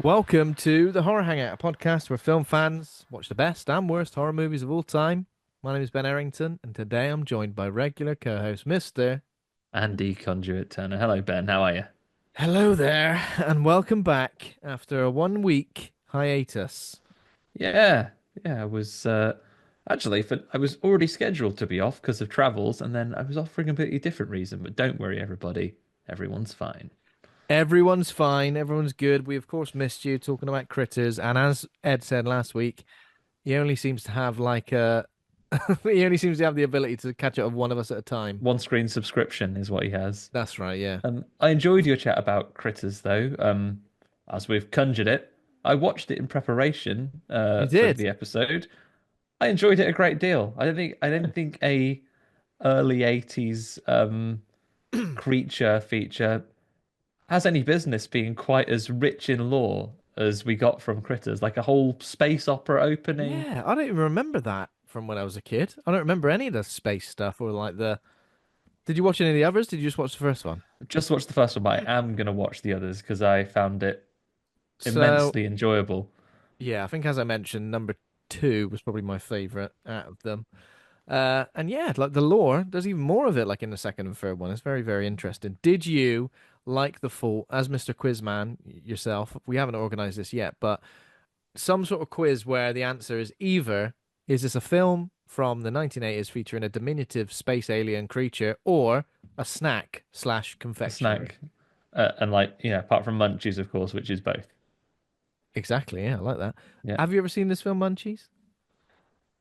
Welcome to the Horror Hangout, a podcast where film fans watch the best and worst horror movies of all time. My name is Ben Errington, and today I'm joined by regular co-host Mr. Andy Conduit Turner. Hello, Ben. How are you? Hello there, and welcome back after a 1 week hiatus. Yeah, yeah. I was already scheduled to be off because of travels, and then I was off for a completely different reason. But don't worry, everybody. Everyone's fine. Everyone's fine, everyone's good. We of course missed you talking about critters, and as Ed said last week, he only seems to have like a he only seems to have the ability to catch up with one of us at a time. One screen subscription is what he has. That's right, yeah. I enjoyed your chat about Critters, though. As we've conjured it, I watched it in preparation You for did. the episode. I enjoyed it a great deal. I don't think a early 80s creature feature has any business being quite as rich in lore as we got from Critters, like a whole space opera opening. Yeah, I don't even remember that from when I was a kid. I don't remember any of the space stuff or like the. Did you watch any of the others? Did you just watch the first one? Just watched the first one, but I am going to watch the others because I found it So immensely enjoyable. yeah, I think as I mentioned, number two was probably my favorite out of them. And yeah, like the lore, there's even more of it like in the second and third one. It's very, very interesting. Did you like the full, as Mr. Quizman yourself? We haven't organized this yet, but some sort of quiz where the answer is either is this a film from the 1980s featuring a diminutive space alien creature or a snack slash A confectionery? snack. And like, apart from Munchies, of course, which is both. Exactly, yeah, I like that. Yeah. Have you ever seen this film, Munchies?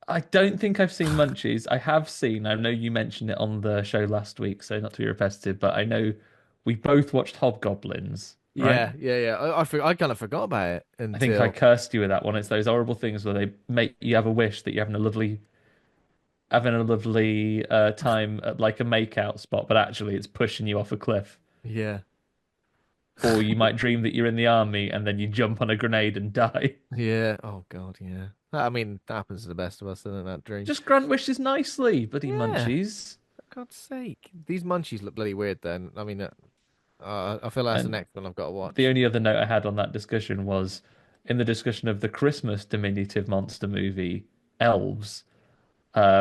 I don't think I've seen Munchies. I have seen, I know you mentioned it on the show last week, so not to be repetitive, but I know we both watched Hobgoblins, right? Yeah. I kind of forgot about it I think I until cursed you with that one. It's those horrible things where they make you have a wish that you're having a lovely time at like a makeout spot, but actually it's pushing you off a cliff. yeah, Or you might dream that you're in the army and then you jump on a grenade and die. yeah. Oh God, yeah. I mean, that happens to the best of us, doesn't it, that dream? Just grant wishes nicely, bloody Yeah, Munchies. for God's sake. These munchies look bloody weird then. I mean, I feel like that's the And next one I've got to the watch. only other note I had on that discussion was in the discussion of the Christmas diminutive monster movie, Elves,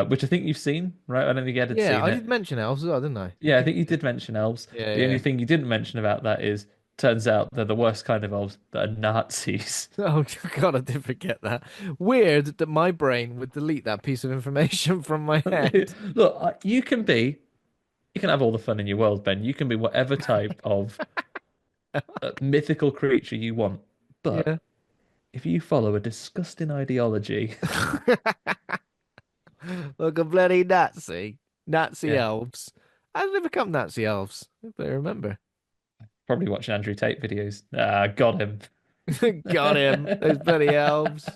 which I think you've seen, right? I don't think Ed had Yeah, seen I it. did mention elves as well, didn't I? Yeah, I think you did mention elves. Yeah, The only yeah. thing you didn't mention about that is, turns out they're the worst kind of elves that are Nazis. Oh God, I did forget that. Weird that my brain would delete that piece of information from my head. Look, you can have all the fun in your world, Ben. You can be whatever type of mythical creature you want. But Yeah. if you follow a disgusting ideology, Like a bloody Nazi. Nazi yeah, elves. How did they become Nazi elves? If I remember. probably watching Andrew Tate videos. Ah, got him. Got him. Those bloody elves.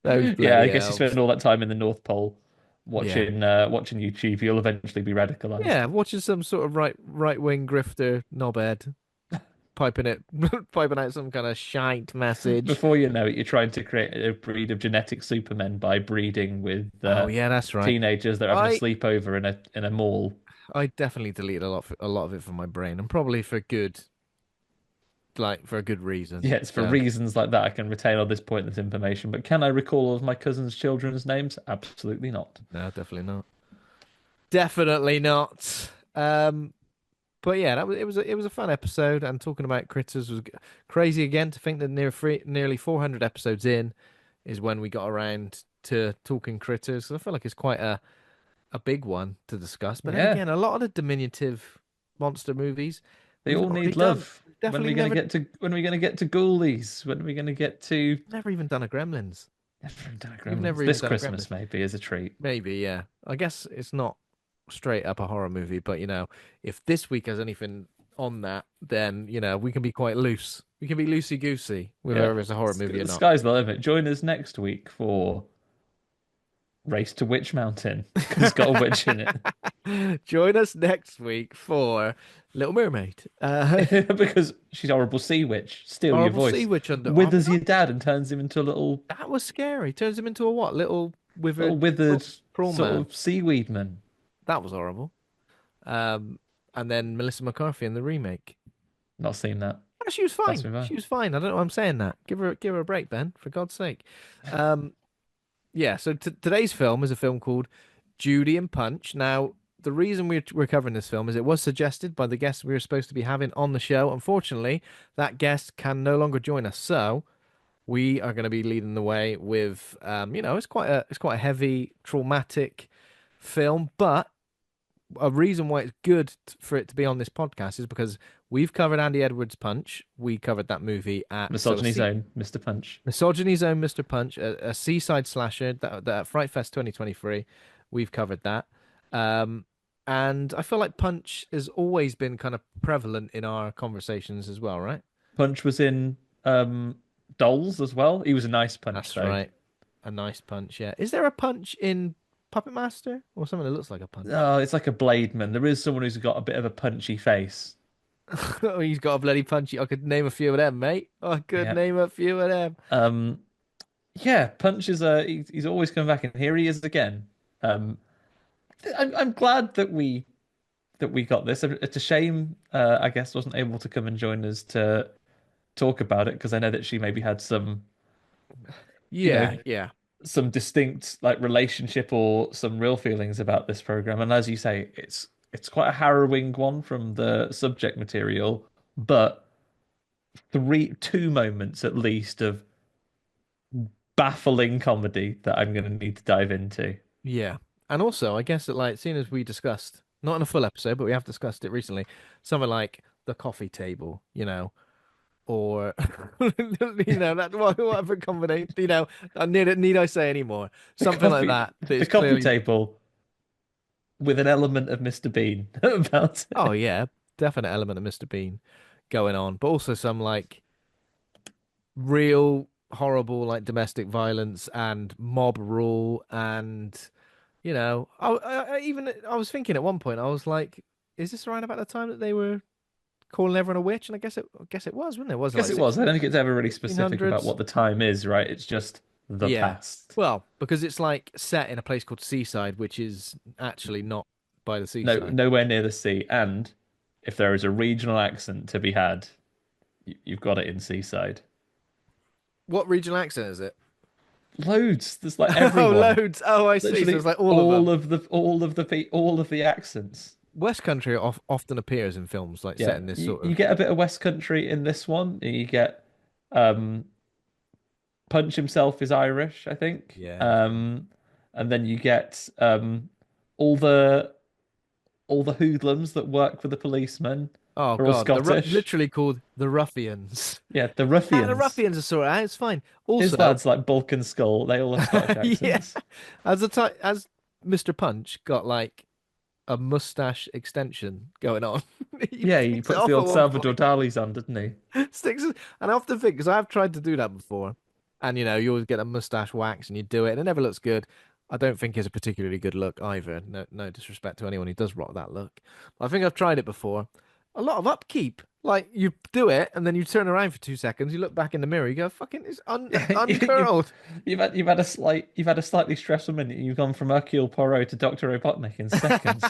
Those Yeah, I bloody guess you spend elves. all that time in the North Pole Yeah. watching YouTube. You'll eventually be radicalized. Yeah, watching some sort of right wing grifter knobhead piping it piping out some kind of shite message. Before you know it, you're trying to create a breed of genetic supermen by breeding with Oh yeah, that's right. teenagers that are having a I sleepover in a mall. I definitely deleted a lot of it from my brain, and probably for good, like for a good reason. Yeah, it's for So reasons like that I can retain all this pointless information. But can I recall all of my cousin's children's names? Absolutely not. no, definitely not. Definitely not. But yeah, it was a fun episode, and talking about critters was crazy again to think that nearly 400 episodes in is when we got around to talking critters. So I feel like it's quite a big one to discuss. But then Yeah, again, a lot of the diminutive monster movies they we've all already need done. love. We've definitely When are we gonna get to Ghoulies? When are we gonna get to never even done a Gremlins. Never even done a We've Gremlins? never even This done a Gremlins. Christmas maybe as a treat. Maybe, yeah. I guess it's not straight up a horror movie, but if this week has anything on that, then we can be quite loose. We can be loosey goosey with Yeah. whether it's a horror movie or The not. sky's the limit. Join us next week for Race to Witch Mountain because it's got a witch in Join us next week for Little Mermaid. it because she's a horrible sea witch. Steal your Horrible Sea voice, Witch under. Oh, withers your dad, and turns him into a that was scary. Turns him into a what? Little little withered withered prawn sort man. of seaweed man. That was horrible. Um, and then Melissa McCarthy in the remake. Not seen that. Oh, she was Pass fine. me by. She was fine. I don't know why I'm saying that. Give her a break, Ben, for God's sake. Um, yeah. So today's film is a film called Judy and Punch. Now, the reason we're covering this film is it was suggested by the guest we were supposed to be having on the show. Unfortunately, that guest can no longer join us. So we are going to be leading the way with, it's quite a heavy, traumatic film, but a reason why it's good for it to be on this podcast is because we've covered Andy Edwards' Punch. We covered that movie at Misogyny Zone, Mr. Punch. Misogyny Zone, Mr. Punch, a Seaside slasher that Fright Fest 2023. We've covered that. Um, and I feel like Punch has always been kind of prevalent in our conversations as well, right? Punch was in Dolls as well. He was a nice Punch That's though. right. A nice punch, yeah. Is there a punch in Puppet Master or something that looks like a punch? Oh, it's like a Blademan. There is someone who's got a bit of a punchy face. Oh, he's got a bloody punchy. I could name a few of them, mate. I could Yeah. name a few of them. Um, yeah, Punch is he's always coming back, and here he is again. Um, I'm glad that we got this. It's a shame, I guess, wasn't able to come and join us to talk about it because I know that she maybe had some, you know, Yeah, yeah, some distinct like relationship or some real feelings about this program. And as you say, it's quite a harrowing one from the subject material, but two moments at least of baffling comedy that I'm going to need to dive into. yeah. And also, I guess that like, seeing as we discussed, not in a full episode, but we have discussed it recently, something like the coffee table, or whatever combination, need I say any more? The Something like coffee, that that the is coffee clearly, table with an element of Mr. Bean about oh it. yeah, definite element of Mr. Bean going on, but also some like real horrible like domestic violence and mob rule and I was thinking at one point I was like, is this around about the time that they were calling everyone a witch? And I guess it was, wasn't it? I Was it guess like it was. I don't think it's ever really sixteen specific about hundreds? what the time is, right? It's just the Yeah. past. Well, because it's like set in a place called Seaside, which is actually not by the No, seaside. nowhere near the sea. And if there is a regional accent to be had, you've got it in Seaside. What regional accent is it? Loads. There's like Oh, everyone. loads. Oh, I see. So Literally it's like all of them. all of the accents. West Country often appears in films like set Yeah, in this you, sort you of. get a bit of West Country in this one. You get um Punch himself is Irish, I think. Yeah, that's right. And then you get all the all the hoodlums that work for the policemen Oh are all God, Scottish. literally called the Ruffians. Yeah, the Ah, the ruffians. ruffians are sort of, it's fine. His Also, lads like Bulk and Skull, they all have Scottish yeah, accents. as Mr. Punch got like a mustache extension going on, he Yeah, he takes it puts the off at old one Salvador point, Dali's on, doesn't he? sticks it, and I often think because I've tried to do that before, and you always get a mustache wax and you do it, and it never looks good. I don't think it's a particularly good look either. No, no disrespect to anyone who does rock that look. But I think I've tried it before. A lot of upkeep. Like you do it and then you turn around for 2 seconds, you look back in the mirror, you go, fucking it's You've uncurled. you've had a slightly stressful minute. You've gone from Hercule Poirot to Dr. Robotnik in seconds.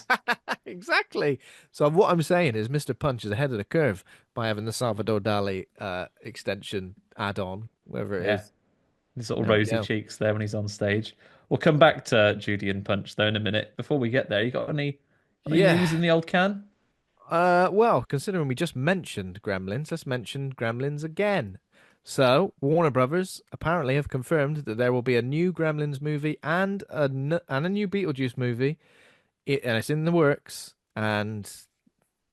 Exactly. So what I'm saying is Mr. Punch is ahead of the curve by having the Salvador Dali extension add-on, wherever it Yeah. is. His little There we rosy go. cheeks there when he's on stage. We'll come back to Judy and Punch though in a minute. Before we get there, you got any Yeah. news in the old can? Well, considering we just mentioned Gremlins, let's mention Gremlins again. So, Warner Brothers apparently have confirmed that there will be a new Gremlins movie and a new Beetlejuice movie, and it's in the works. And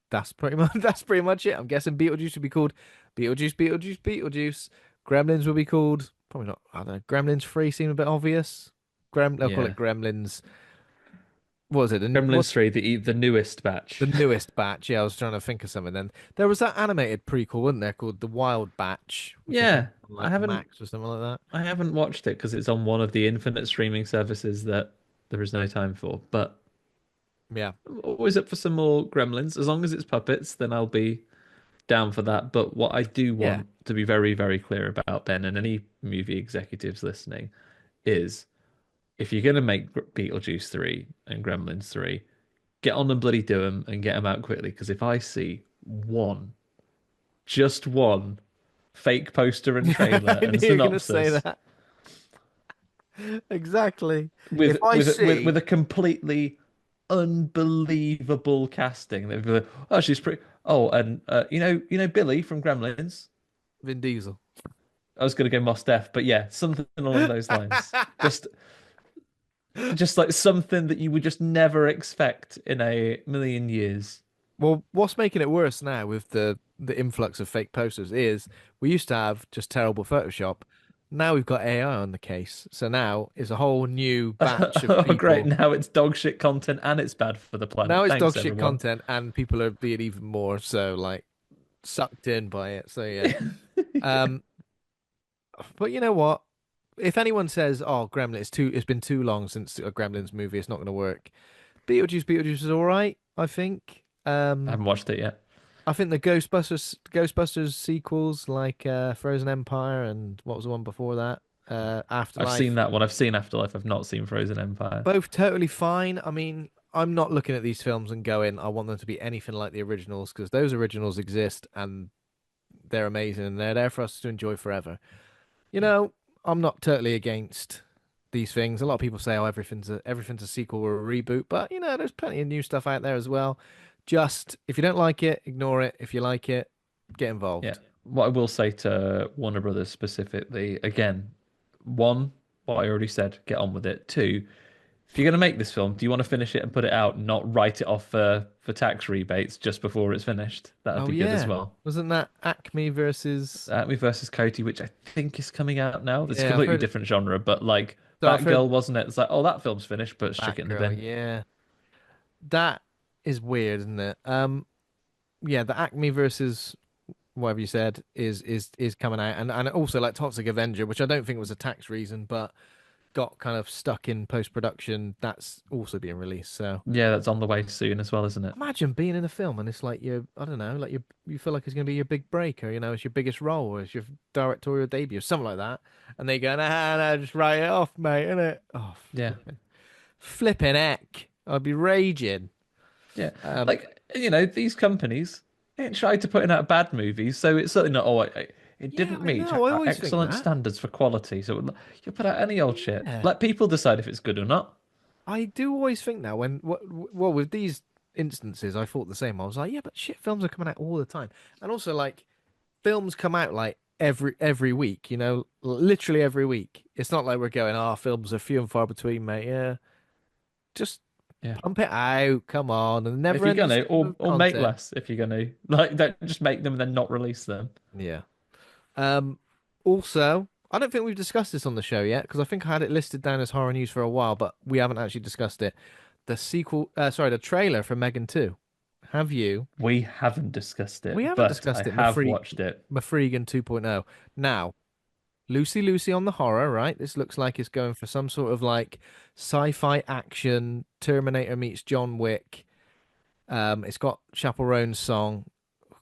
that's pretty much that's pretty much it. I'm guessing Beetlejuice will be called Beetlejuice, Beetlejuice, Beetlejuice. Gremlins will be called probably not. I don't know. Gremlins 3 seem a bit obvious. They'll call Yeah. it Gremlins. What was it? And Gremlins what's 3, the newest the batch. newest batch? Yeah, I was trying to think of something. Then there was that animated prequel, wasn't there, called The Wild Batch, which I think Yeah, was on, I like haven't Max or something like I haven't watched it because it's on one of the infinite streaming services that there is no time for. But that. Yeah, I'm always up for some more Gremlins. As long as it's puppets, then I'll be down for that. But what I do yeah, want to be very, very clear about, Ben, and any movie executives listening, is if you're going to make Beetlejuice 3 and Gremlins 3, get on and bloody do them and get them out quickly. Because if I see one just one fake poster and trailer I knew and you were going to say synopsis that. Exactly. If with I with with see with a completely unbelievable casting. They'd be like, oh, she's pretty. Oh, and Billy from Gremlins. Vin Diesel. I was going to go Mos Def, but yeah, something along those lines. Just like something that you would just never expect in a million years. Well, what's making it worse now with the influx of fake posters is we used to have just terrible Photoshop. Now we've got AI on the case. So now it's a whole new batch of Oh, great! people. Now it's dog shit content and it's bad for the Now planet. it's dog Thanks, shit everyone. content and people are being even more so like sucked in by it. So yeah. Um, but you know what? If anyone says, "Oh, it's been too long since a Gremlins movie, it's not going to work." Beetlejuice is all right, I think. I haven't watched it yet. I think the Ghostbusters sequels like Frozen Empire and what was the one before that? I've seen Afterlife. that one. I've seen Afterlife. I've not seen Frozen Empire. Both totally fine. I mean, I'm not looking at these films and going, I want them to be anything like the originals because those originals exist and they're amazing and they're there for us to enjoy forever. You know, I'm not totally against these things. A lot of people say, "Oh, everything's a sequel or a reboot," but you know, there's plenty of new stuff out there as well. Just if you don't like it, ignore it. If you like it, get Yeah. involved. What I will say to Warner Brothers specifically, again, one, what I already said, get on with it. Two, if you're going to make this film, do you want to finish it and put it out, not write it off for tax rebates just before it's finished? That'd Oh be good as yeah, well. wasn't that Acme versus? Acme versus Coty, which I think is coming out now. It's a Yeah, I've completely heard it. different genre, but like So I've heard Batgirl, wasn't it? It's like, oh, that film's finished, but stick it in the Batgirl. bin. Yeah, that is weird, isn't it? Yeah, the Acme versus whatever you said is coming out, and also like Toxic Avenger, which I don't think was a tax reason, but got kind of stuck in post production. That's also being released. So Yeah, that's on the way soon as well, isn't it? imagine being in a film and it's like I don't know, like you feel like it's going to be your big break, or it's your biggest role, or it's your directorial debut, or something like that, and they go, nah, just write it off, mate, innit? Oh, Yeah. flipping heck, I'd be raging. Yeah, Um, like these companies ain't tried to put in out bad movies, so it's certainly not. Oh, it yeah, didn't I meet know. I our always think excellent that. standards for quality, so you put out any old shit. Yeah, Let people decide if it's good or not. I do always think that well with these instances, I thought the same. I was like, yeah, but shit, films are coming out all the time, and also like films come out like every week. Literally every week. It's not like we're going, films are few and far between, mate. Yeah, just Yeah, pump it out. Come on, and if never you're ending gonna, stream of or make content. less if you're gonna, like, don't just make them and then not release them. Yeah. Um. Also, I don't think we've discussed this on the show yet because I think I had it listed down as horror news for a while, but we haven't actually discussed it. The trailer for Megan 2. Have you? We haven't discussed We it, haven't but I discussed it. have watched it. Mafregan 2.0. Now, Lucy on the horror, right? This looks like it's going for some sort of like sci-fi action, Terminator meets John Wick. It's got Chappell Roan's song.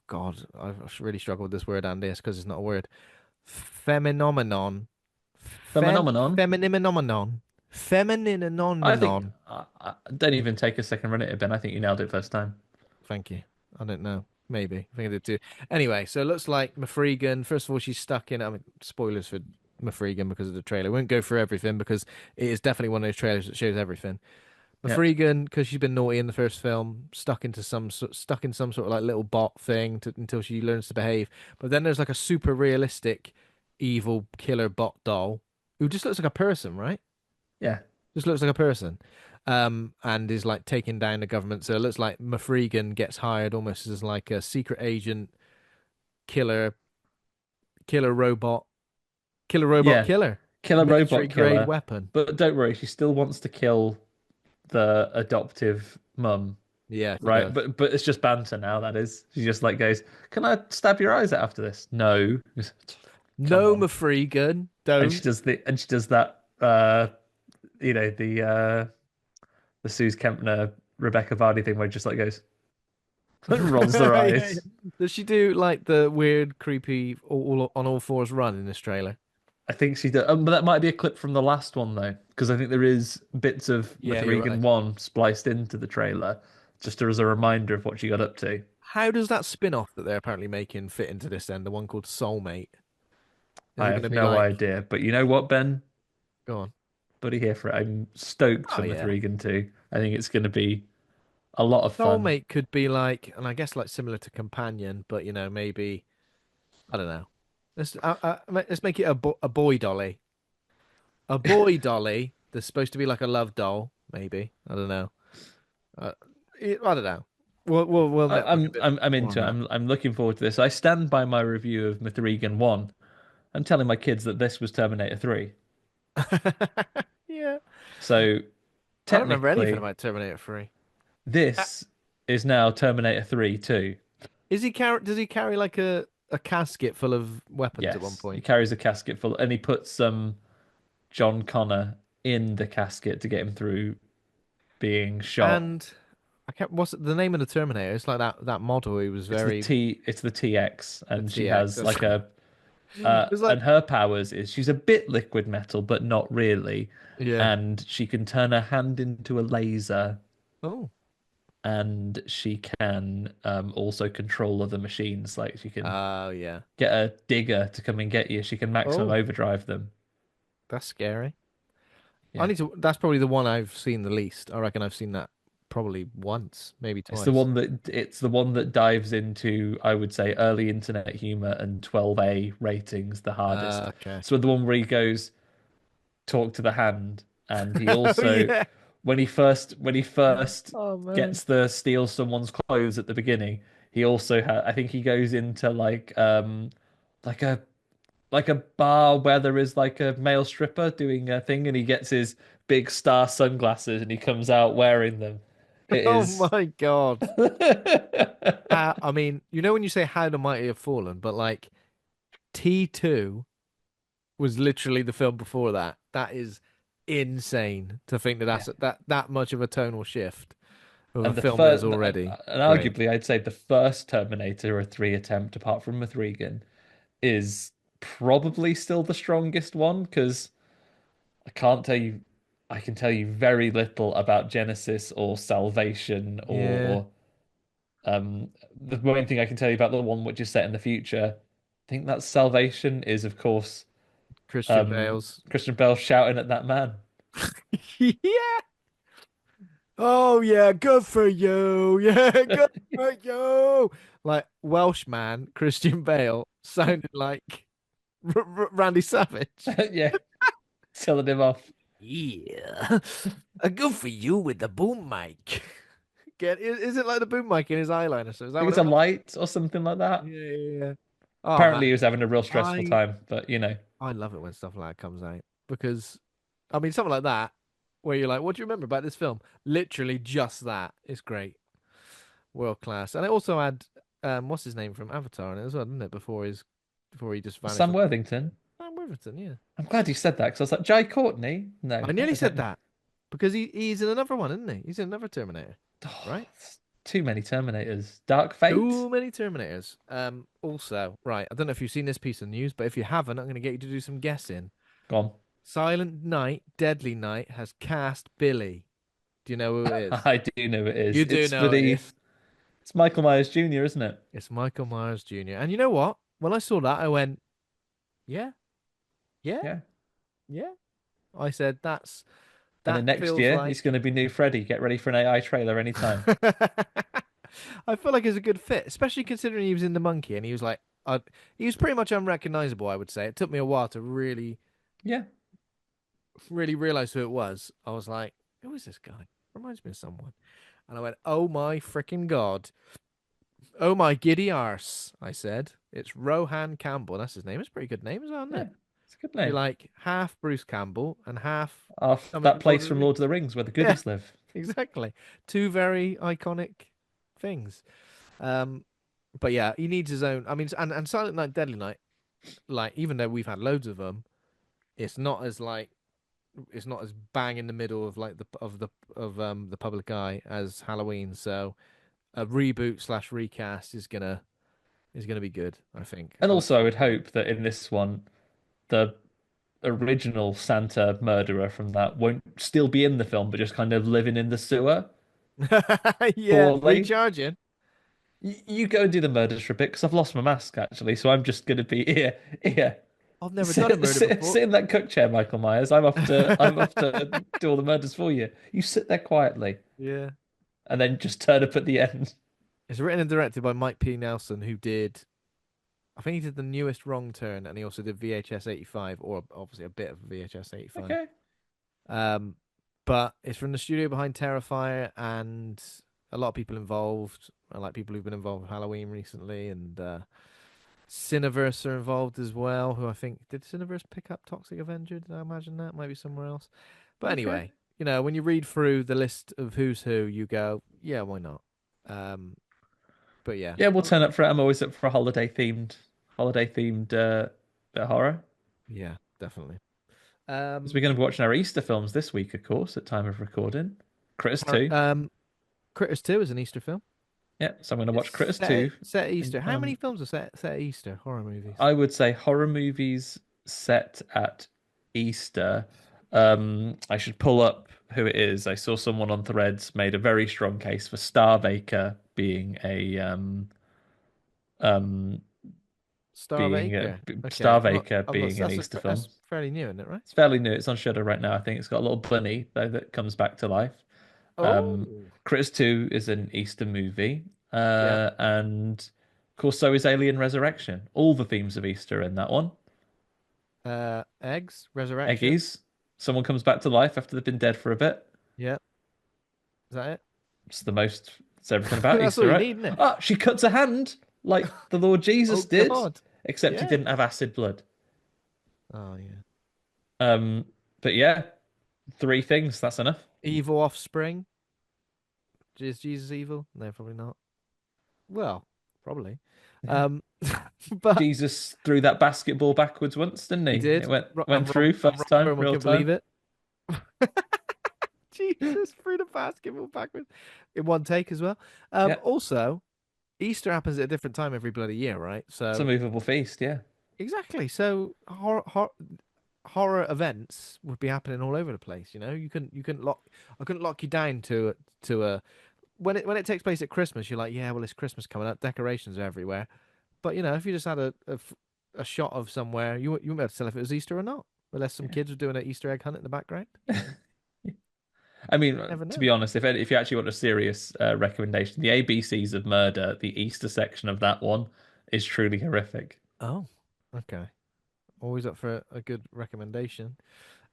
God, I really struggle with this word, Andy, because it's not a word. Phenomenon. Phenomenon. Femininomenon. I think Femininomenon. don't even take a second run at it, Ben. I think you nailed it first time. Thank you. I don't know. Maybe. I think I did too. Anyway, so it looks like Mafregan. First of all, she's stuck in. I mean, spoilers for Mafregan because of the trailer. We won't go through everything because it is definitely one of those trailers that shows everything. Yeah. Mafregan, because she's been naughty in the first film, stuck in some sort of like little bot thing until she learns to behave. But then there's like a super realistic evil killer bot doll who just looks like a person, right? Yeah. Just looks like a person. And is like taking down the government. So it looks like Mafregan gets hired almost as like a secret agent, killer, killer robot, Yeah. killer, Kill a military robot grade killer. weapon. But don't worry, she still wants to kill the adoptive mum, Yeah, she right? does. But it's just banter now, that is. She just like goes, "Can I stab your eyes out after this?" No. Come No, on. Mafregan, And she don't. does that you know, the Suze Kempner Rebecca Vardy thing where it just like goes rolls their Yeah, yeah. eyes. Does she do like the weird, creepy, all on all fours run in this trailer? I think she does. But that might be a clip from the last one though, because I think there is bits of Yeah, you're Mithrigan right. 1 spliced into the trailer just as a reminder of what she got up to. How does that spin-off that they're apparently making fit into this then? The one called Soulmate. Is I it going to have be no like, idea. But you know what, Ben? go on? Buddy here for it. I'm stoked Oh for yeah. Mithrigan too. I think it's going to be a lot of fun. Soulmate could be like, and I guess like similar to Companion, but maybe I don't know. Let's make it a boy dolly, a boy dolly that's supposed to be like a love doll, maybe. I don't know. Uh, I don't know. We'll I, network a I'm bit I'm I'm more on into it. I'm looking forward to this. I stand by my review of Mithrigan 1. I'm telling my kids that this was Terminator 3. that. Yeah, So I don't remember anything technically, about Terminator 3. Uh, this is now Terminator 3 too. Is he carry? Does he carry like a casket full of weapons at one Yes, he point? carries a casket full, and he puts John Connor in the casket to get him through being shot. And I can't. What's the name of the Terminator? It's like that model. He was very It's the TX, the and she TX. has like a It's like and her powers is she's a bit liquid metal, but not really, yeah. and she can turn her hand into a laser, Oh. and she can also control other machines. Like she can Oh yeah. get a digger to come and get you. She can maximum Oh, overdrive them. that's scary. I Yeah. need to. That's probably the one I've seen the least. I reckon I've seen that probably once, maybe twice. It's the one that dives into, I would say, early internet humor and 12A ratings the hardest. Okay. So the one where he goes talk to the hand, and he Oh also yeah. when he first Oh man. gets the steal someone's clothes at the beginning, he also I think he goes into like a like a bar where there is like a male stripper doing a thing, and he gets his big star sunglasses and he comes out wearing them. It Oh is. my God. I mean, when you say how the mighty have fallen, but like T2 was literally the film before that. That is insane to think that Yeah. that much of a tonal shift of a And the film that is first, already and great. arguably, I'd say the first Terminator 3 attempt, apart from Mithrigan, is probably still the strongest one because I can't tell you, I can tell you very little about Genesis or Salvation Yeah, or the main thing I can tell you about the one which is set in the future. I think that Salvation is, of course, Christian Bale's. Christian Bale shouting at that man. Yeah. Oh yeah, good for you. Yeah, good for you. Like Welsh man Christian Bale sounded like Randy Savage. Yeah, telling him off. Yeah, good for you with the boom mic. Is it like the boom mic in his eyeliner? So is I that think what it's it a was? light or something like that. Yeah, yeah, yeah. Oh Apparently, he man, was having a real stressful I time, but you know. I love it when stuff like that comes out because, I mean, something like that where you're like, what do you remember about this film? Literally just that. It's great, world class, and it also had what's his name from Avatar in it as well, didn't it? Before he just vanished Sam off. Worthington. Sam Worthington, yeah. I'm glad you said that because I was like, Jai Courtney? No, I that nearly doesn't said make that because he's in another one, isn't he? He's in another Terminator, oh, right? it's too many Terminators. Dark Fate? Too many Terminators. Also, right, I don't know if you've seen this piece of news, but if you haven't, I'm going to get you to do some guessing. Gone. Silent Night, Deadly Night has cast Billy. Do you know who it is? I do know it is. You do It's know it bloody. is. It's Michael Myers Jr., isn't it? It's Michael Myers Jr. And you know what? When I saw that, I went, yeah, yeah, Yeah. yeah. I said, And then that next feels year, he's like going to be new Freddy. Get ready for an AI trailer anytime. I feel like it's a good fit, especially considering he was in The Monkey and he was like, he was pretty much unrecognizable, I would say. It took me a while to really, Yeah. really realize who it was. I was like, who is this guy? Reminds me of someone. And I went, oh my freaking God. Oh my giddy arse, I said. It's Rohan Campbell. That's his name. It's a pretty good name as well, isn't Yeah. it? It's a good Be name. like half Bruce Campbell and half Off something that from Lord place of the from Rings. Lord of the Rings where the Yeah, goodies live. exactly. Two very iconic things. Um, but yeah, he needs his own. I mean, and Silent Night, Deadly Night, like even though we've had loads of them, it's not as like it's not as bang in the middle of like the public eye as Halloween. So a reboot slash recast is gonna be good. I think. And I look also, I forward would to it. hope that in this one, the original Santa murderer from that won't still be in the film, but just kind of living in the sewer Yeah, poorly. recharging. You go and do the murders for a bit because I've lost my mask actually, so I'm just going to be here. I've never done a murder before. Sit in that cook chair, Michael Myers. I'm off to do all the murders for you. You sit there quietly Yeah. and then just turn up at the end. It's written and directed by Mike P. Nelson, who did, I think he did the newest Wrong Turn, and he also did VHS 85, or obviously a bit of VHS 85. Okay. Um, but it's from the studio behind Terrifier, and a lot of people involved, like people who've been involved with Halloween recently, and Cineverse are involved as well. Who I think did Cineverse pick up Toxic Avenger? Did I imagine that? Maybe somewhere else. But Okay. anyway, when you read through the list of who's who, you go, yeah, why not? Um, but yeah, Yeah, we'll turn up for it. I'm always up for a holiday themed bit of horror. yeah, definitely. Because Um, we're going to be watching our Easter films this week, of course, at time of recording. Critters 2. Critters 2 is an Easter film. Yeah, so I'm going to watch It's Critters 2. set at In, Easter. How many films are set at Easter? Horror movies. I would say horror movies set at Easter. I should pull up who it is. I saw someone on Threads made a very strong case for um Star of Acre. Okay, Starvaker I'm not. being an Easter film. That's fairly new, isn't it? Right? It's fairly new. It's on Shudder right now. I think it's got a little bunny though that comes back to life. Um, Oh, Critters 2 is an Easter movie. yeah. And of course, so is Alien Resurrection. All the themes of Easter are in that one. Eggs, Resurrection. Eggies. Someone comes back to life after they've been dead for a bit. Yeah, is that it? It's everything about That's all Easter, you right? need, isn't it? Ah, she cuts her hand like the Lord Jesus Oh did, God. except he Yeah. didn't have acid blood. Oh yeah. Um, but yeah, three things, that's enough. Evil offspring. Is Jesus evil? No, probably not. Well, probably. Um, but Jesus threw that basketball backwards once, didn't he he? did. It went And went through first time, Roman real couldn't believe time. it. Jesus threw the basketball backwards in one take as well. Yeah, Also, Easter happens at a different time every bloody year, right? it's a So movable feast. Yeah, exactly. So horror events would be happening all over the place. You couldn't lock. I couldn't lock you down to a when it takes place at Christmas. You're like, yeah, well, it's Christmas coming up. Decorations are everywhere. But if you just had a shot of somewhere, you wouldn't be able to tell if it was Easter or not, unless some kids were doing an Easter egg hunt in the background. yeah. I mean, Never to be know. honest, if you actually want a serious recommendation, the ABCs of Murder, the Easter section of that one, is truly horrific. Oh, okay. Always up for a good recommendation.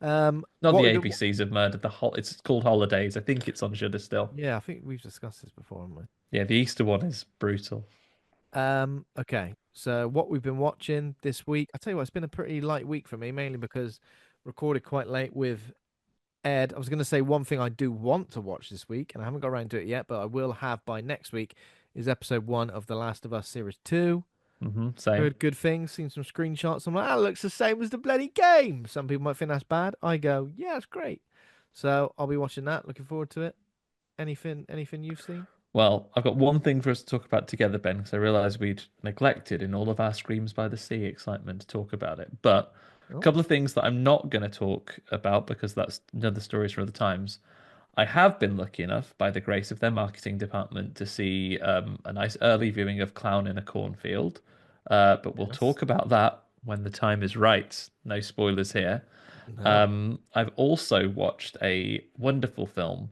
Not What the we've been. ABCs of Murder. It's called Holidays. I think it's on Shudder still. Yeah, I think we've discussed this before, haven't we? Yeah, the Easter one is brutal. Okay. So what we've been watching this week, I tell you what, it's been a pretty light week for me, mainly because recorded quite late with Ed. I was going to say one thing I do want to watch this week, and I haven't got around to it yet, but I will have by next week, is episode 1 of The Last of Us Series 2. Same. Heard good things, seen some screenshots. I'm like, that looks the same as the bloody game. Some people might think that's bad. I go, yeah, it's great. So I'll be watching that. Looking forward to it. Anything you've seen? Well, I've got one thing for us to talk about together, Ben, because I realised we'd neglected in all of our Screams by the Sea excitement to talk about it. But a Oh, couple of things that I'm not going to talk about because that's another stories for other times. I have been lucky enough, by the grace of their marketing department, to see a nice early viewing of Clown in a Cornfield. But we'll yes. talk about that when the time is right. No spoilers here. No. I've also watched a wonderful film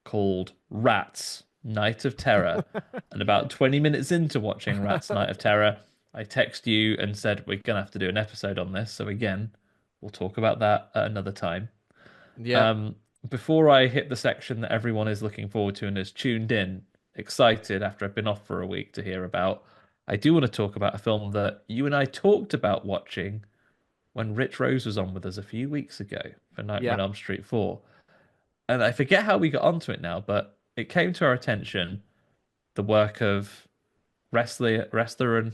called Rats, Night of Terror. And Yeah. about 20 minutes into watching Rats, Night of Terror, I text you and said, we're going to have to do an episode on this. So again, we'll talk about that at another time. Yeah. Um, Before I hit the section that everyone is looking forward to and is tuned in, excited after I've been off for a week to hear about, I do want to talk about a film that you and I talked about watching when Rich Rose was on with us a few weeks ago for Nightmare Yeah. on Elm Street 4. And I forget how we got onto it now, but it came to our attention the work of wrestler and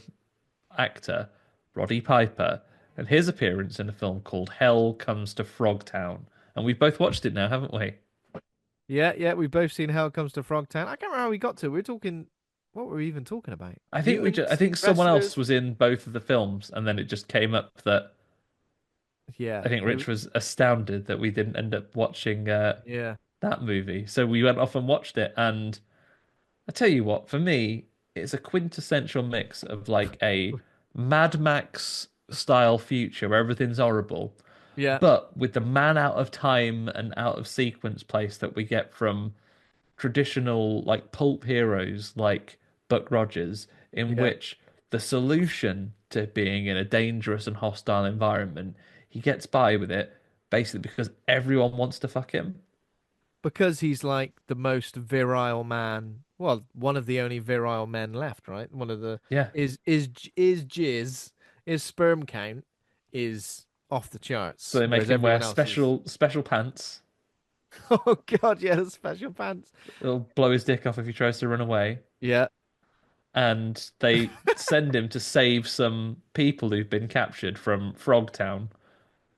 actor Roddy Piper and his appearance in a film called Hell Comes to Frogtown. And we've both watched it now, haven't we? Yeah. Yeah. We've both seen How It Comes to Frogtown. I can't remember how we got to. We were talking. What were we even talking about? I Mutants, think someone else wrestlers. was in both of the films, and then it just came up that Yeah. I think Rich was astounded that we didn't end up watching Yeah. that movie. So we went off and watched it, and I tell you what, for me. it's a quintessential mix of like a Mad Max style future where everything's horrible, Yeah, but with the man out of time and out of sequence place that we get from traditional like pulp heroes like Buck Rogers, in yeah. which the solution to being in a dangerous and hostile environment, he gets by with it basically because everyone wants to fuck him. Because he's like the most virile man. Well, one of the only virile men left, right? One of the Yeah. is jizz, his sperm count is off the So charts, they make whereas him wear everyone else is. special pants. Oh God, yeah, the special pants. It'll blow his dick off if he tries to run away. Yeah, And they send him to save some people who've been captured from Frogtown,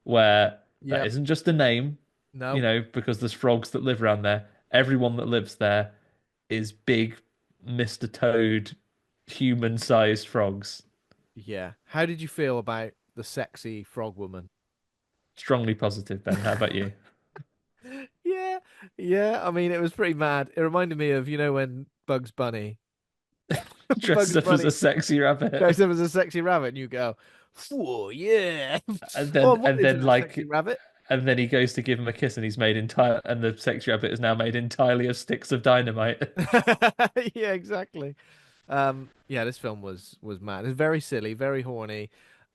where that yeah. isn't just a name, No, because there's frogs that live around there. Everyone that lives there is big Mr. Toad human-sized frogs. yeah. How did you feel about the sexy frog woman? Strongly positive, Ben. How about you? Yeah, yeah. I mean, it was pretty mad. It reminded me of, when Bugs Bunny, Dressed Bugs up as a Bunny sexy rabbit. goes up as a sexy rabbit, and you go, "Oh yeah." And Oh, then and what and isn't then a sexy like rabbit? and then he goes to give him a kiss and he's made entire and the sexy rabbit is now made entirely of sticks of dynamite. Yeah, exactly. Yeah, this film was mad. It's very silly, very horny.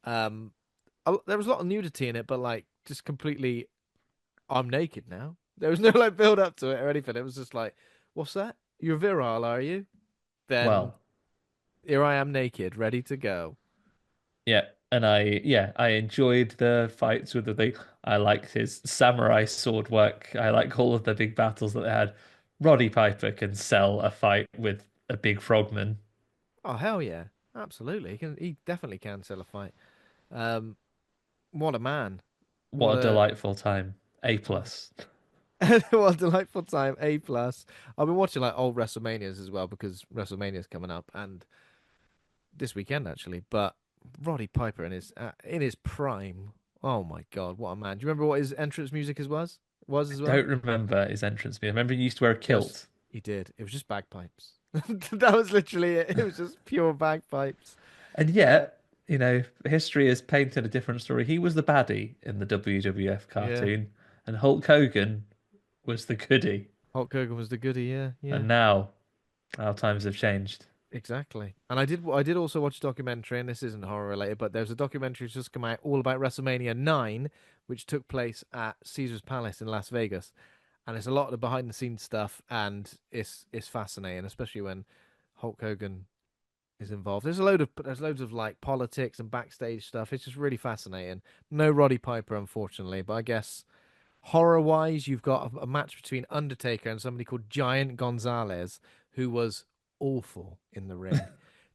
Um, there was a lot of nudity in it, but like just completely, I'm naked now. There was no like build up to it or anything. It was just like, what's that? You're virile, are you? Then Well, here I am naked, ready to go. yeah, and I enjoyed the fights with the thing. I liked his samurai sword work. I like all of the big battles that they had. Roddy Piper can sell a fight with a big frogman. Oh hell yeah, absolutely. He definitely can sell a fight. Um, what a man. What What a a delightful time. A what plus. what a delightful time. A plus. I've been watching like old WrestleManias as well because WrestleMania's coming up and this weekend actually. But Roddy Piper in his prime. Oh my God, what a man! Do you remember what his entrance music was I as well? don't remember his entrance. I remember he used to wear a Just kilt. he did. It was just bagpipes. That was literally it. It was just pure bagpipes. And Uh, yet, history has painted a different story. He was the baddie in the WWF yeah, cartoon, and Hulk Hogan was the goodie. Hulk Hogan was the goodie. Yeah, yeah. And now our times have changed. Exactly. And I did also watch a documentary, and this isn't horror related, but there's a documentary that's just come out all about WrestleMania 9, which took place at Caesar's Palace in Las Vegas. And it's a lot of the behind the scenes stuff, and it's fascinating, especially when Hulk Hogan is involved. There's loads of like politics and backstage stuff. It's just really fascinating. No Roddy Piper, unfortunately, but I guess horror wise, you've got a match between Undertaker and somebody called Giant Gonzalez, who was awful in the ring.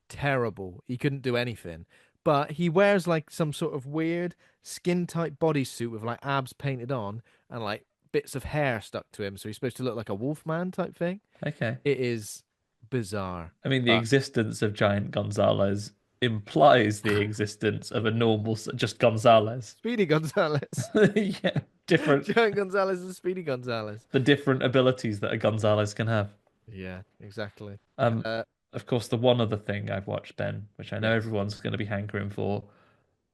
Terrible. He couldn't do anything. But he wears like some sort of weird skin tight bodysuit with like abs painted on and like bits of hair stuck to him. So he's supposed to look like a wolf man type thing. Okay. It is bizarre. I mean, the But existence of Giant Gonzalez implies the existence of a normal, just Gonzalez. Speedy Gonzalez. Yeah, different, Giant Gonzalez and Speedy Gonzalez. the different abilities that a Gonzalez can have. Yeah, exactly. Um, Uh, of course, the one other thing I've watched, Ben, which I know yes. everyone's going to be hankering for,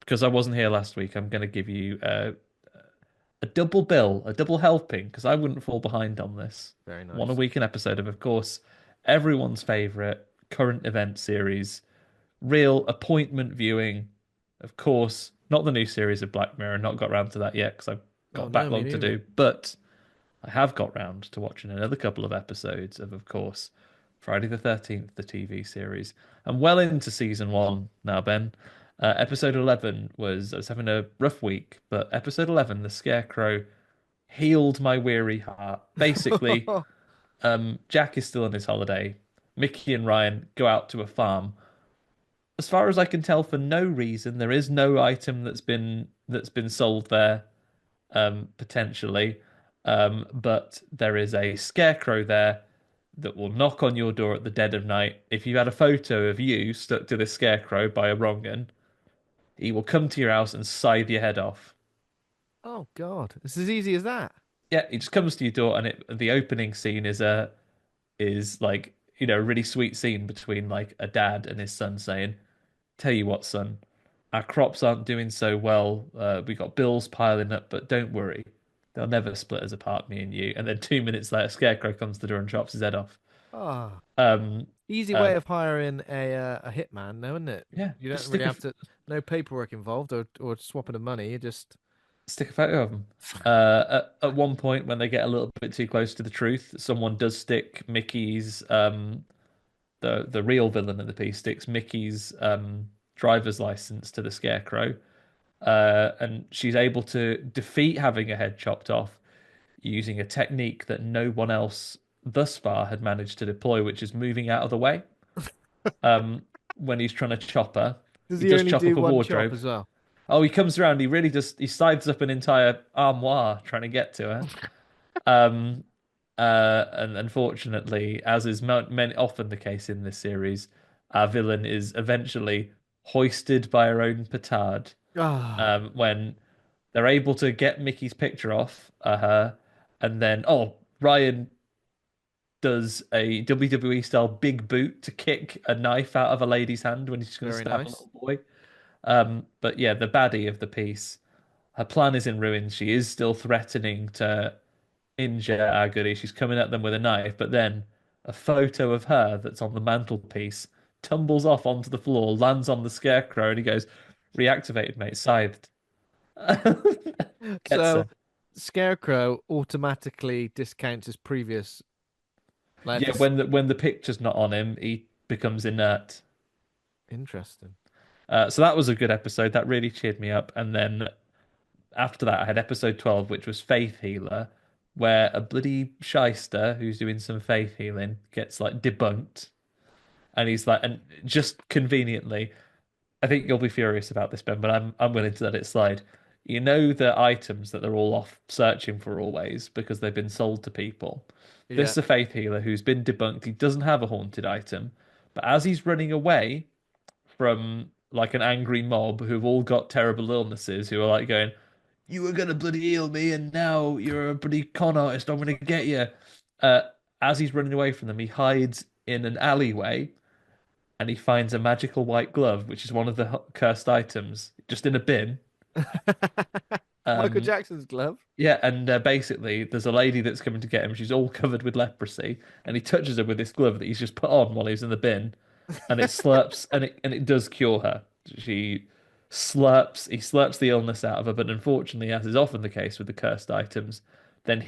because I wasn't here last week, I'm going to give you a double bill, a double helping, because I wouldn't fall behind on this. Very One a nice. week an episode of course, everyone's favorite current event series, real appointment viewing. Of course, not the new series of Black Mirror, not got round to that yet because I've got Oh a no, me backlog to neither. do, but I have got round to watching another couple of episodes of course, Friday the 13th, the TV series. I'm well into season one now, Ben. Episode 11 I was having a rough week, but episode 11, The Scarecrow, healed my weary heart. Basically, Jack is still on his holiday. Mickey and Ryan go out to a farm. As far as I can tell, for no reason, there is no item that's been sold there, potentially. But there is a scarecrow there that will knock on your door at the dead of night. If you had a photo of you stuck to this scarecrow by a wrong un, he will come to your house and scythe your head off. Oh God, it's as easy as that. Yeah, he just comes to your door, and the opening scene is like really sweet scene between like a dad and his son saying, "Tell you what, son, our crops aren't doing so well. We got bills piling up, but don't worry, they'll never split us apart, me and you." And then 2 minutes later, Scarecrow comes to the door and chops his head off. Ah, Um, easy way uh, of hiring a hitman, though, isn't it? yeah, You just don't really have to. No paperwork involved or swapping of money. You just stick a photo of him. At one point, when they get a little bit too close to the truth, someone does stick Mickey's the real villain of the piece sticks Mickey's driver's license to the Scarecrow, and she's able to defeat having her head chopped off using a technique that no one else thus far had managed to deploy, which is moving out of the way. Um, when he's trying to chop her, does he he does only chop do up a one chop wardrobe. as well? Oh, he comes around. He really just he sides up an entire armoire trying to get to her. Um, and unfortunately, as is often the case in this series, our villain is eventually hoisted by her own petard. Ah, When they're able to get Mickey's picture off her, and then Ryan does a WWE style big boot to kick a knife out of a lady's hand when he's going to very stab a nice. little boy. But yeah, the baddie of the piece, her plan is in ruins. She is still threatening to injure our goodie. She's coming at them with a knife, but then a photo of her that's on the mantelpiece tumbles off onto the floor, lands on the scarecrow, and he goes, "Reactivated, mate, scythed." Gets So, her. Scarecrow automatically discounts his previous. Like, if Yeah, it's when the picture's not on him, he becomes inert. interesting. So that was a good episode. That really cheered me up. And then after that, I had episode 12, which was Faith Healer, where a bloody shyster who's doing some faith healing gets like debunked. And he's like, and just conveniently, I think you'll be furious about this, Ben, but I'm willing to let it slide. You know the items that they're all off searching for always because they've been sold to people. This Yeah. is a faith healer who's been debunked. He doesn't have a haunted item, but as he's running away from like an angry mob who've all got terrible illnesses, who are like going, "You were gonna bloody heal me, and now you're a bloody con artist. I'm gonna get you." Uh, as he's running away from them, he hides in an alleyway and he finds a magical white glove, which is one of the cursed items, just in a bin. Michael Um, Jackson's glove. yeah, and basically, there's a lady that's coming to get him. She's all covered with leprosy, and he touches her with this glove that he's just put on while he's in the bin, and it slurps, and it does cure her. She he slurps the illness out of her, but unfortunately, as is often the case with the cursed items, then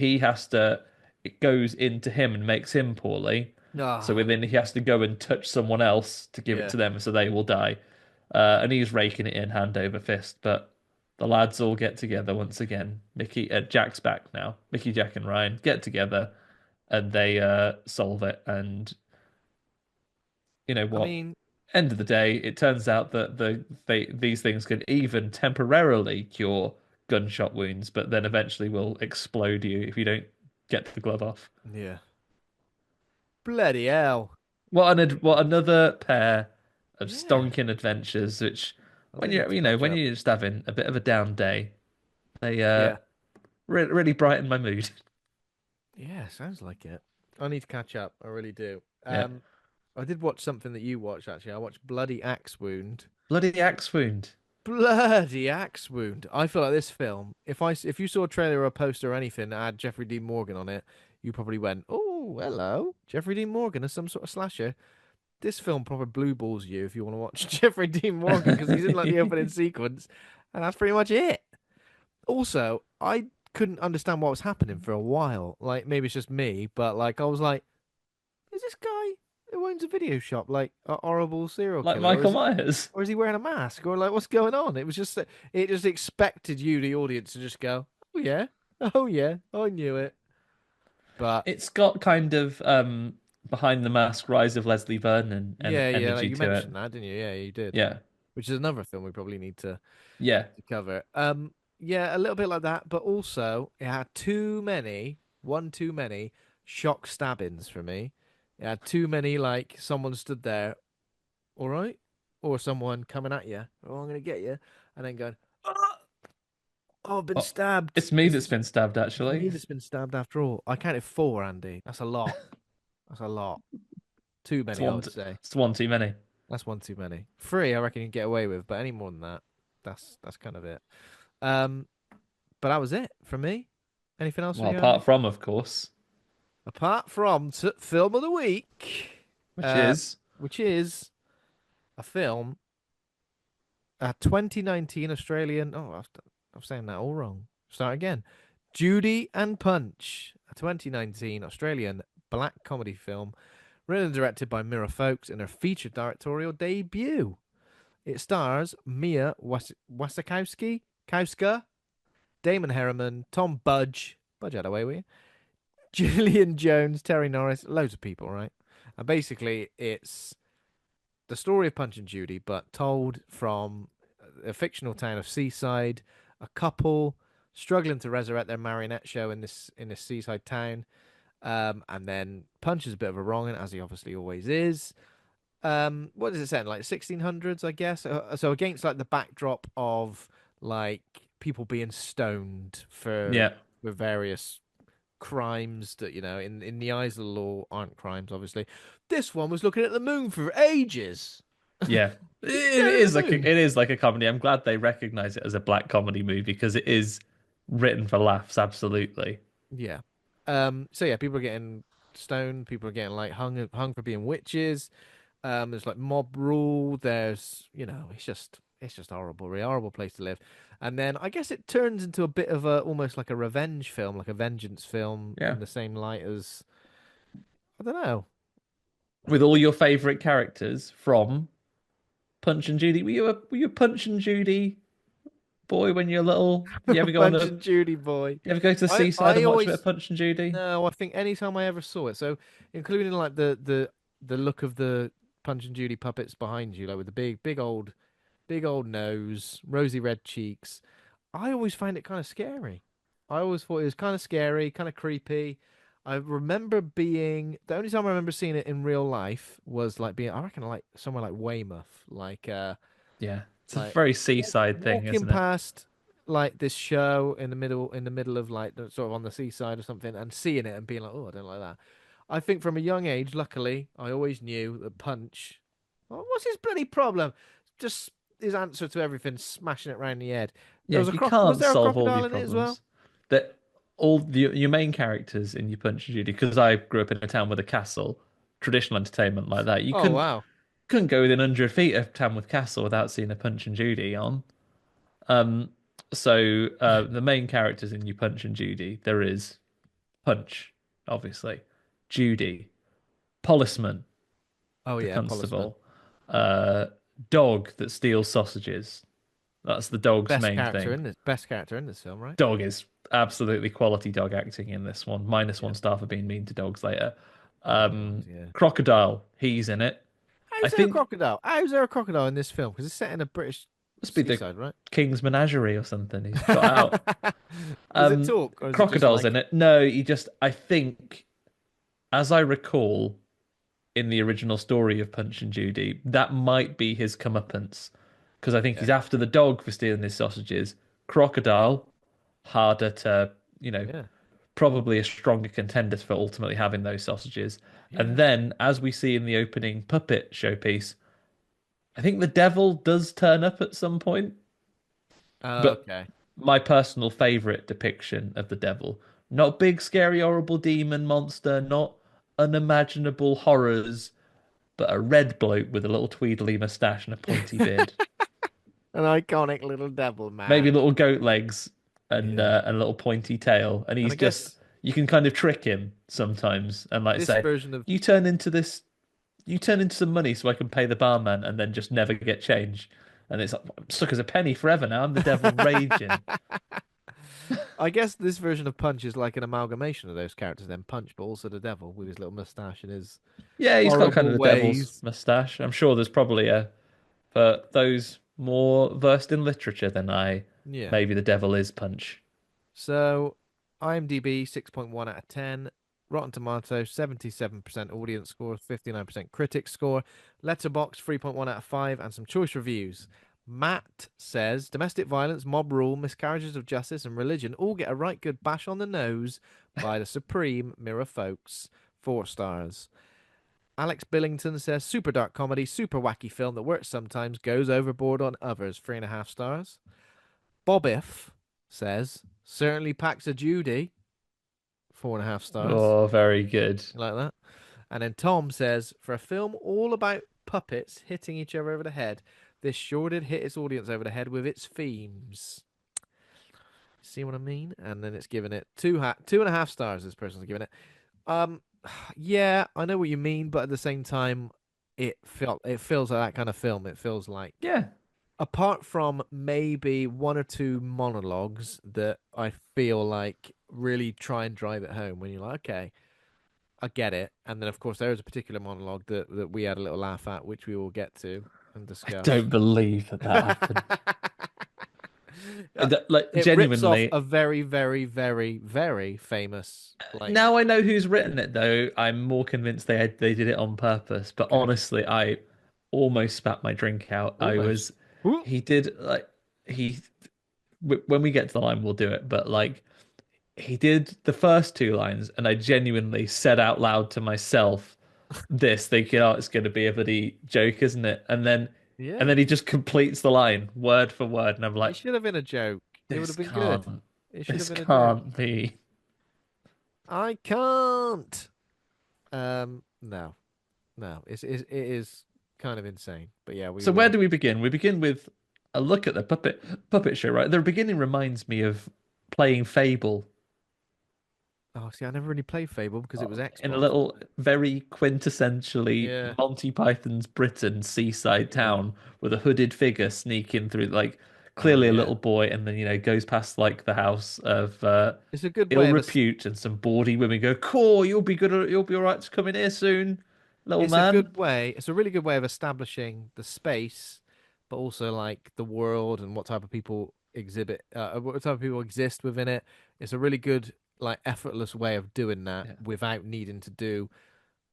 it goes into him and makes him poorly. So Ah, then he has to go and touch someone else to give it yeah. to them, so they will die. And he's raking it in hand over fist, but the lads all get together once again. Jack's back now. Mickey, Jack, and Ryan get together, and they solve it. And you know I what? mean, End of the day, it turns out that these things can even temporarily cure gunshot wounds, but then eventually will explode you if you don't get the glove off. yeah. Bloody hell. What another pair of Yeah. stonking adventures, which I do need to catch when up. you're just having a bit of a down day, they Yeah. really brighten my mood. Yeah, sounds like it. I need to catch up. I really do. Yeah. I did watch something that you watched actually. I watched Bloody Axe Wound. Bloody axe wound. Bloody Axe Wound. I feel like this film, if you saw a trailer or a poster or anything that had Jeffrey Dean Morgan on it, you probably went, "Oh, hello, Jeffrey Dean Morgan as some sort of slasher." This film probably blue balls you if you want to watch Jeffrey Dean Morgan because he's in like the opening sequence, and that's pretty much it. Also, I couldn't understand what was happening for a while. Like maybe it's just me, but like I was like, is this guy who owns a video shop like a horrible serial Like killer, Michael Myers. or is he wearing a mask, or like what's going on? It was just it just expected you, the audience, to just go, oh yeah, I knew it. But It's got kind of behind the mask rise of Leslie Vernon and yeah, yeah, like energy you to it. mentioned that, didn't you? Yeah, you did. Yeah. Which is another film we probably need Yeah. to cover. Yeah, a little bit like that, but also it had one too many shock stabbings for me. It had too many like someone stood there, all right, or someone coming at you. Oh, I'm gonna get you, and then going, oh, I've been Oh, stabbed. it's me This that's is been stabbed it's me actually. that's been stabbed after all. I counted four, Andy. That's a lot. That's a lot. Too It's many, I one. would say. It's one too many. That's one too many. Three, I reckon you can get away with, but any more than that, that's kind of it. Um, but that was it from me. Anything else for Well, you, Andy? apart from, of course, Apart from film of the week, which uh, is which is a film, a 2019 Australian. Oh, I'm saying that all wrong. Start again. Judy and Punch, a 2019 Australian black comedy film, written and directed by Mirrah Foulkes in her featured directorial debut. It stars Mia Wasikowska, Damon Herriman, Tom Budge had away with you, Gillian Jones, Terry Norris, loads of people, right? And basically, it's the story of Punch and Judy, but told from a fictional town of Seaside. A couple struggling to resurrect their marionette show in this seaside town, and then Punch is a bit of a wrong, as he obviously always is. What is it saying? Like 1600s, I guess. So against like the backdrop of like people being stoned yeah, for various crimes that in the eyes of the law aren't crimes. Obviously, this one was looking at the moon for ages. yeah. It Staring at is the like moon. it is like a comedy. I'm glad they recognize it as a black comedy movie because it is written for laughs. Absolutely. Yeah. So yeah, people are getting stoned. People are getting like hung for being witches. There's like mob rule. There's it's just horrible, really horrible place to live. And then I guess it turns into a bit of a almost like a revenge film, like a vengeance film, Yeah. in the same light as I don't know. With all your favorite characters from Punch and Judy. Were you a Punch and Judy boy when you're little? You ever go on Punch a and Judy boy. you ever go to the I seaside I and watch a bit of always Punch and Judy? No, I think anytime I ever saw it, so including like the look of the Punch and Judy puppets behind you, like with the big old nose, rosy red cheeks. I always find it kind of scary. I always thought it was kind of scary, kind of creepy. I remember the only time I remember seeing it in real life was like being, I reckon, like somewhere like Weymouth, Yeah. It's a like very seaside thing, walking isn't it? past like this show in the middle of like sort of on the seaside or something, and seeing it and being like, oh, I don't like that. I think from a young age, luckily, I always knew that Punch. Oh, what's his bloody problem? Just his answer to everything, smashing it round the head. There Yeah, was a you croc. Was can't there a solve all crocodile your in it as well? problems. That your main characters in your Punch and Judy, because I grew up in a town with a castle, traditional entertainment like that, you Oh couldn't wow. couldn't go within 100 feet of Tamworth Castle without seeing a Punch and Judy on. Um, so the main characters in your Punch and Judy, there is Punch, obviously, Judy, policeman, Oh the yeah, policeman. constable, uh, dog that steals sausages. That's the dog's main thing. Best character in this film, right? Dog is absolutely quality dog acting in this one. Minus Yeah. one star for being mean to dogs later. Oh, he was. Yeah. Crocodile, he's in it. I How's there a think crocodile? How's there a crocodile in this film? Because it's set in a British must be the seaside, right? King's Menagerie or something. He's got out. Does it talk, or is it just Crocodile's like? in it. No, I think, as I recall, in the original story of Punch and Judy, that might be his comeuppance. Because I think Yeah. he's after the dog for stealing his sausages. Crocodile, harder to, Yeah. probably a stronger contender for ultimately having those sausages. And Yeah. then, as we see in the opening puppet showpiece, I think the devil does turn up at some point. But Okay. my personal favorite depiction of the devil, not big, scary, horrible demon monster, not unimaginable horrors, but a red bloke with a little tweedly mustache and a pointy beard. An iconic little devil Maybe man. little goat legs Yeah. and a little pointy tail. And And he's I just, guess you can kind of trick him sometimes and like this say, version of you turn into this, you turn into some money so I can pay the barman and then just never get change. And it's like, I'm stuck as a penny forever now. I'm the devil raging. I guess this version of Punch is like an amalgamation of those characters, then Punch, but also the devil with his little mustache and his Yeah, he's got kind of horrible the devil's ways. mustache. I'm sure there's probably for those more versed in literature than I, Yeah. maybe the devil is Punch. So IMDb 6.1 out of 10. Rotten Tomatoes 77% audience score, 59% critic score. Letterboxd 3.1 out of 5 and some choice reviews. Matt says domestic violence, mob rule, miscarriages of justice, and religion all get a right good bash on the nose by the supreme Mirrah Foulkes. 4 stars. Alex Billington says super dark comedy, super wacky film that works sometimes, goes overboard on others. 3.5 stars. Bobiff says certainly packs a Judy. 4.5 stars. Oh, very good. You like that? And then Tom says for a film all about puppets hitting each other over the head, this sure did hit its audience over the head with its themes. See what I mean? And then it's given it 2.5 stars. This person's given it. Um, yeah, I know what you mean, but at the same time, it feels like that kind of film. It feels like Yeah. apart from maybe one or two monologues that I feel like really try and drive it home when you're like, okay, I get it. And then of course there is a particular monologue that we had a little laugh at, which we will get to and I discuss. don't believe that that happened. Uh, Like, It rips off genuinely, a very, very, very, very famous like now I know who's written it, though. I'm more convinced they did it on purpose. But okay, honestly, I almost spat my drink out. almost. Ooh. He did like he when we get to the line, we'll do it. But like, he did the first two lines, and I genuinely said out loud to myself, "This," thinking, "Oh, it's going to be a bloody joke, isn't it?" And Yeah, then he just completes the line word for word, and I'm it like, should have been a joke. It would "This have been good. can't, It should have this been a joke. can't be." I can't. No, no, it is kind of insane. But yeah, we So where will. do we begin? We begin with a look at the puppet show, right? The beginning reminds me of playing Fable Oh, see, I never really played Fable because it was in a Xbox. little very quintessentially Yeah, Monty Python's Britain seaside yeah. town with a hooded figure sneaking through, like Oh, clearly a yeah. little boy, and then goes past like the house of It's a good ill way of repute, and some bawdy women go, "Cool, you'll be good. You'll be all right to come in here soon, little it's a man." good way. It's a really good way of establishing the space, but also like the world and what type of people exhibit, what type of people exist within it. It's a really good, like, effortless way of doing that Yeah. without needing to do,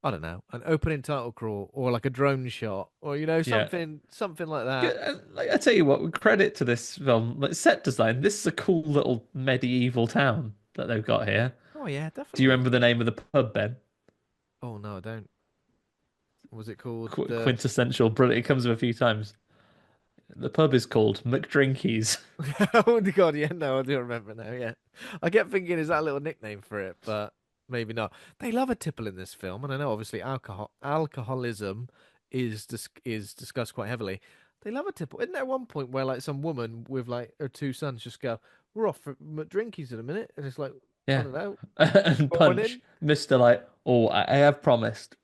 I don't know, an opening title crawl or like a drone shot or Yeah. something like that. Good. And, like, I tell you what, credit to this film, like set design. This is a cool little medieval town that they've got here. Oh yeah, Do you definitely. remember the name of the pub, Ben? Oh no, I don't. Was it called the? Quintessential, brilliant. It comes up a few times. The pub is called McDrinkies. Oh my God, yeah, no, I do remember now. Yeah, I kept thinking, is that a little nickname for it? But maybe not. They love a tipple in this film, and I know obviously alcoholism is discussed quite heavily. They love a tipple. Isn't there one point where like some woman with like her two sons just go, "We're off for drinkies in a minute," and it's like, I Yeah. don't know, And Punch, morning. Mr. Like, oh, I have promised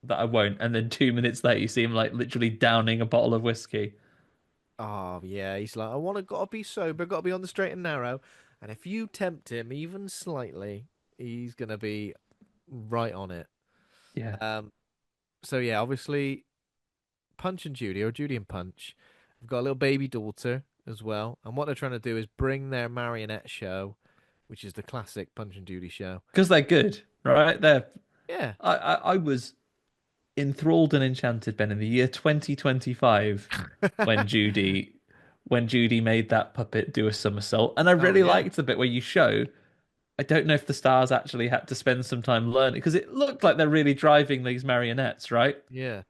that I won't. And then 2 minutes later, you see him like literally downing a bottle of whiskey. Oh yeah, he's like, I want to gotta be sober, gotta be on the straight and narrow, and if you tempt him even slightly, he's gonna be right on it. Yeah. Um, so yeah, obviously Punch and Judy, or Judy and Punch, have got a little baby daughter as well, and what they're trying to do is bring their marionette show, which is the classic Punch and Judy show. Because they're good, right? Yeah, I was enthralled and enchanted, Ben, in the year 2025 when Judy when Judy made that puppet do a somersault. And I oh really yeah, liked the bit where you show, I don't know if the stars actually had to spend some time learning because it looked like they're really driving these marionettes, right? yeah,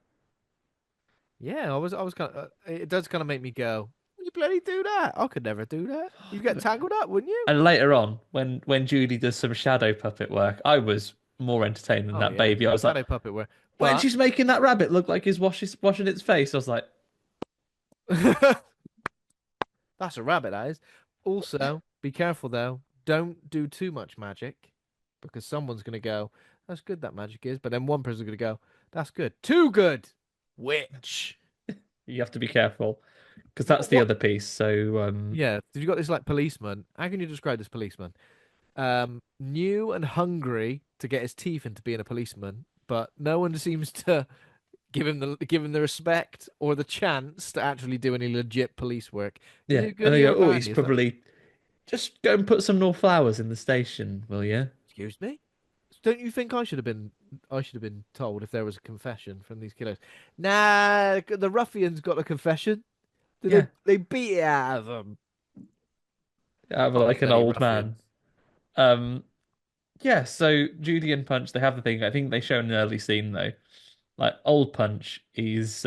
yeah. I was kind of. It does kind of make me go, you bloody do that? I could never do that. You get tangled up, wouldn't you? And later on, when Judy does some shadow puppet work, I was more entertained than Oh that yeah, baby. I was like, shadow puppet wear. when But she's making that rabbit look like he's washing its face, I was like, that's a rabbit, that is. Also, be careful though. Don't do too much magic because someone's going to go, that's good, that magic is. But then one person's going to go, that's good. Too good. Witch. you have to be careful because that's What? the What? other piece. So Yeah. Did you got this like policeman? How can you describe this policeman? New and hungry to get his teeth into being a policeman, but no one seems to give him the respect or the chance to actually do any legit police work. Is yeah, he good and they here or go, oh, bad? he's He's like, probably just go and put some more flowers in the station, will you? excuse me? Don't you think I should have been told if there was a confession from these killers? Nah, the ruffians got a confession. Yeah, They beat it out of them. have Oh, like an bloody old man. ruffians. Um, yeah. So Judy and Punch, they have the thing. I think they show in an early scene though. like old Punch, he's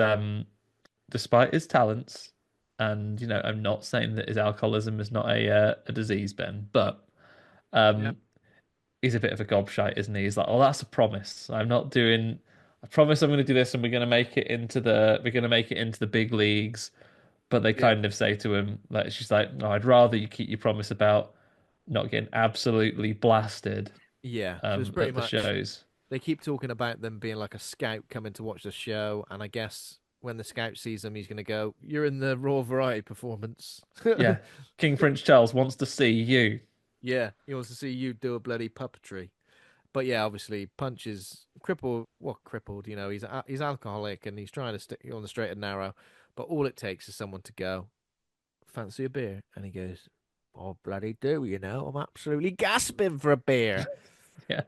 despite his talents, and I'm not saying that his alcoholism is not a disease, Ben, but Yep. um, he's a bit of a gobshite, isn't he? He's like, oh, that's a promise. I'm not doing. I promise I'm going to do this, and we're going to make it into the big leagues. But they Yep. kind of say to him, like, she's like, no, I'd rather you keep your promise about not getting absolutely blasted Yeah. So it's pretty at the much shows. they keep talking about them being like a scout coming to watch the show, and I guess when the scout sees them, he's gonna go, "You're in the Raw Variety performance." Yeah, King Prince Charles wants to see you. Yeah, he wants to see you do a bloody puppetry. But yeah, obviously, Punch is crippled. What crippled? He's alcoholic and he's trying to stick on the straight and narrow. But all it takes is someone to go, "Fancy a beer?" And he goes, "Oh, bloody do, I'm absolutely gasping for a beer." Yeah,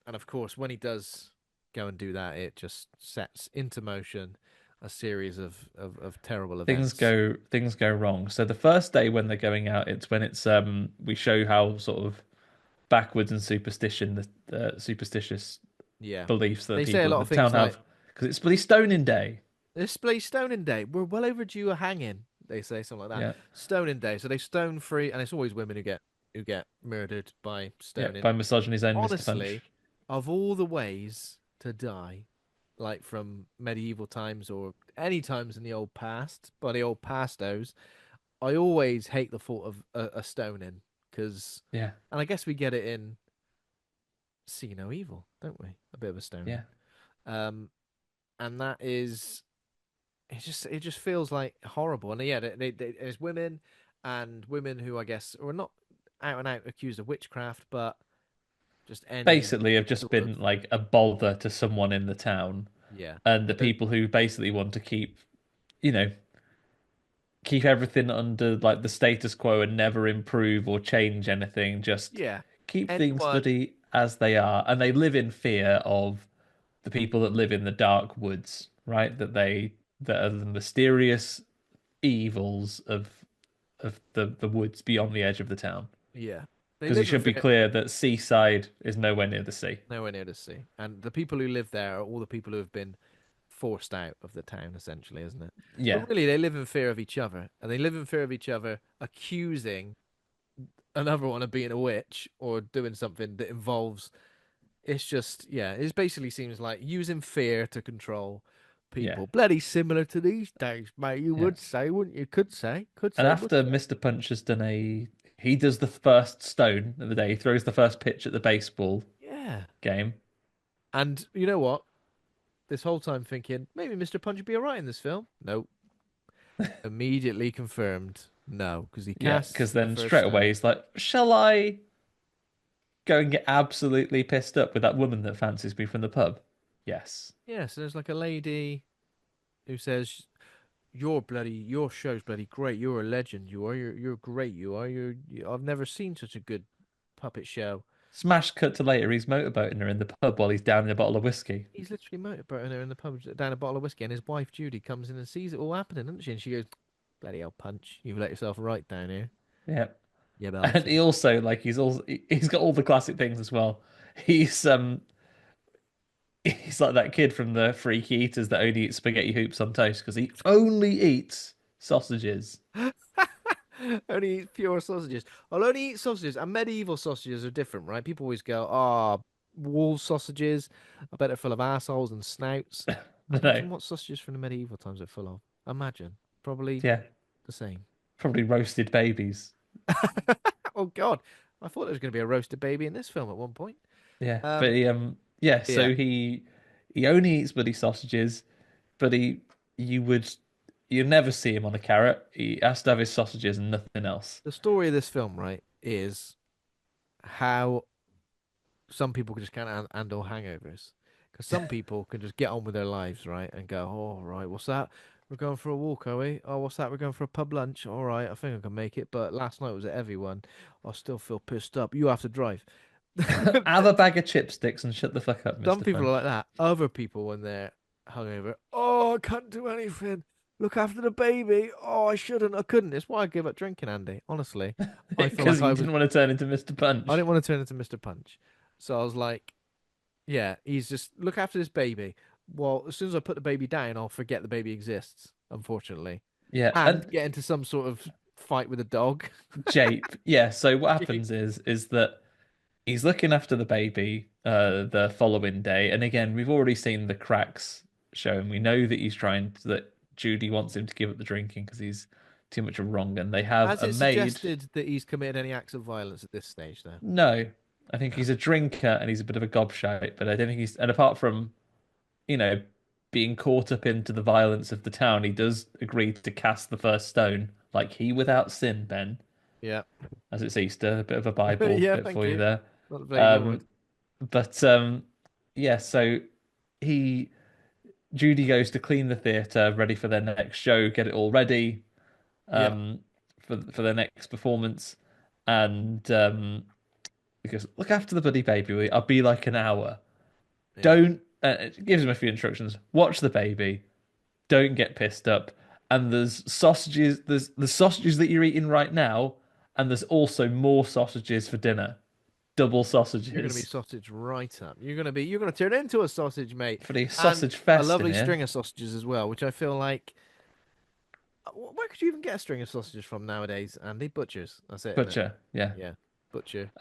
And of course, when he does go and do that, it just sets into motion a series of terrible events. things go wrong. So the first day when they're going out, it's when it's we show how sort of backwards and the superstitious Yeah. beliefs that They say a people in lot the of things town like, have because it's bloody stoning day. "This place stoning day. We're well overdue a hanging." They say something like that. Yeah, Stoning day. So they stone free, and it's always women who get murdered by yeah, stoning. by misogyny's own Mr. Honestly, Punch. of all the ways to die, like from medieval times or any times in the old past, by the old pastos, I always hate the thought of a stoning because, Yeah, and I guess we get it in See No Evil, don't we? A bit of a yeah. stoning. Um, and that is it just feels like horrible. And yeah, there's women who I guess are not out and out accused of witchcraft, but just any Basically have just sort of been like a bother to someone in the town, yeah. and the But people who basically want to you know, keep everything under like the status quo and never improve or change anything, just yeah, keep things anyone, bloody as they are, and they live in fear of the people that live in the dark woods, right? That are the mysterious evils of the woods beyond the edge of the town. yeah, they Because you live in should be fear. clear that Seaside is nowhere near the sea. Nowhere near the sea. And the people who live there are all the people who have been forced out of the town, essentially, isn't it? Yeah, But really, they live in fear of each other. And they live in fear of each other, accusing another one of being a witch or doing something that involves. It's just, yeah, it basically seems like using fear to control yeah, people. Bloody similar to these days, mate. You yeah. would say, wouldn't you? Could And say, would after say. Mr. Punch has done he does the first stone of the day. He throws the first pitch at the baseball Yeah. game. And you know what? This whole time thinking, maybe Mr. Punch would be all right in this film. No, immediately confirmed no, because he Yeah, casts because the then first straight away stone. he's like, "Shall I go and get absolutely pissed up with that woman that fancies me from the pub?" Yes. Yeah, so there's like a lady who says, your show's bloody great. You're a legend. You are. You're great. You are. I've never seen such a good puppet show." Smash cut to later. He's motorboating her in the pub while he's downing a bottle of whiskey. He's literally motorboating her in the pub down a bottle of whiskey, and his wife Judy comes in and sees it all happening, doesn't she? And she goes, "Bloody hell, Punch! You've let yourself right down here." Yeah. Yeah, And Belty. he also like he's got all the classic things as well. He's um he's like that kid from the Freaky Eaters that only eats spaghetti hoops on toast because he only eats sausages. Only eat pure sausages. I'll only eat sausages, and medieval sausages are different, right? People always go, "Ah, wall sausages. I bet they're full of assholes and snouts." No. Imagine what sausages from the medieval times are full of. Imagine. Probably Yeah. the same. Probably roasted babies. Oh God, I thought there was going to be a roasted baby in this film at one point. Yeah. But Um, yeah, yeah, so he only eats bloody sausages, but you would you never see him on a carrot. He has to have his sausages and nothing else. the story of this film, right, is how some people can just kind of handle hangovers. Because some people can just get on with their lives, right, and go, "Oh, right, what's that? We're going for a walk, are we? Oh, what's that? We're going for a pub lunch. All right, I think I can make it. But last night was a heavy one. I still feel pissed up. You have to drive." Have a bag of chipsticks and shut the fuck up, Some Mr. people are like Punch. that. Other people, when they're hungover, "Oh, I can't do anything. Look after the baby. Oh, I shouldn't. I couldn't." It's why I gave up drinking, Andy. Honestly, I feel Because like you didn't want to turn into Mr. I Punch. didn't want to turn into Mr. Punch. So I was like, yeah, he's just look after this baby. well, as soon as I put the baby down, I'll forget the baby exists, unfortunately, Yeah, and and get into some sort of fight with a dog. Jape. Yeah, so what Jeep. happens is that he's looking after the baby the following day, and again, we've already seen the cracks showing. We know that that Judy wants him to give up the drinking because he's too much of a wrong, and they have Has a it maid. suggested that he's committed any acts of violence at this stage, though? No, I think No. he's a drinker and he's a bit of a gobshite, but I don't think he's. And apart from, you know, being caught up into the violence of the town, he does agree to cast the first stone, like he without sin, Ben, Yeah. as it's Easter, a bit of a Bible Yeah, bit thank for you you. there. Not very good. Um, but yeah, so he Judy goes to clean the theatre, ready for their next show, get it all ready Yeah. um, for their next performance, and he goes, "Look after the bloody baby. I'll be like an hour. Yeah. Don't." It gives him a few instructions. Watch the baby. Don't get pissed up. And there's sausages. There's the sausages that you're eating right now, and there's also more sausages for dinner. Double You're gonna be sausages sausage right up. You're gonna turn into a sausage, mate. for the And sausage a fest in lovely here. string of sausages as well, which I feel like where could you even get a string of sausages from nowadays, Andy? Butchers. That's it, isn't it? Butcher, yeah. Yeah. Butcher.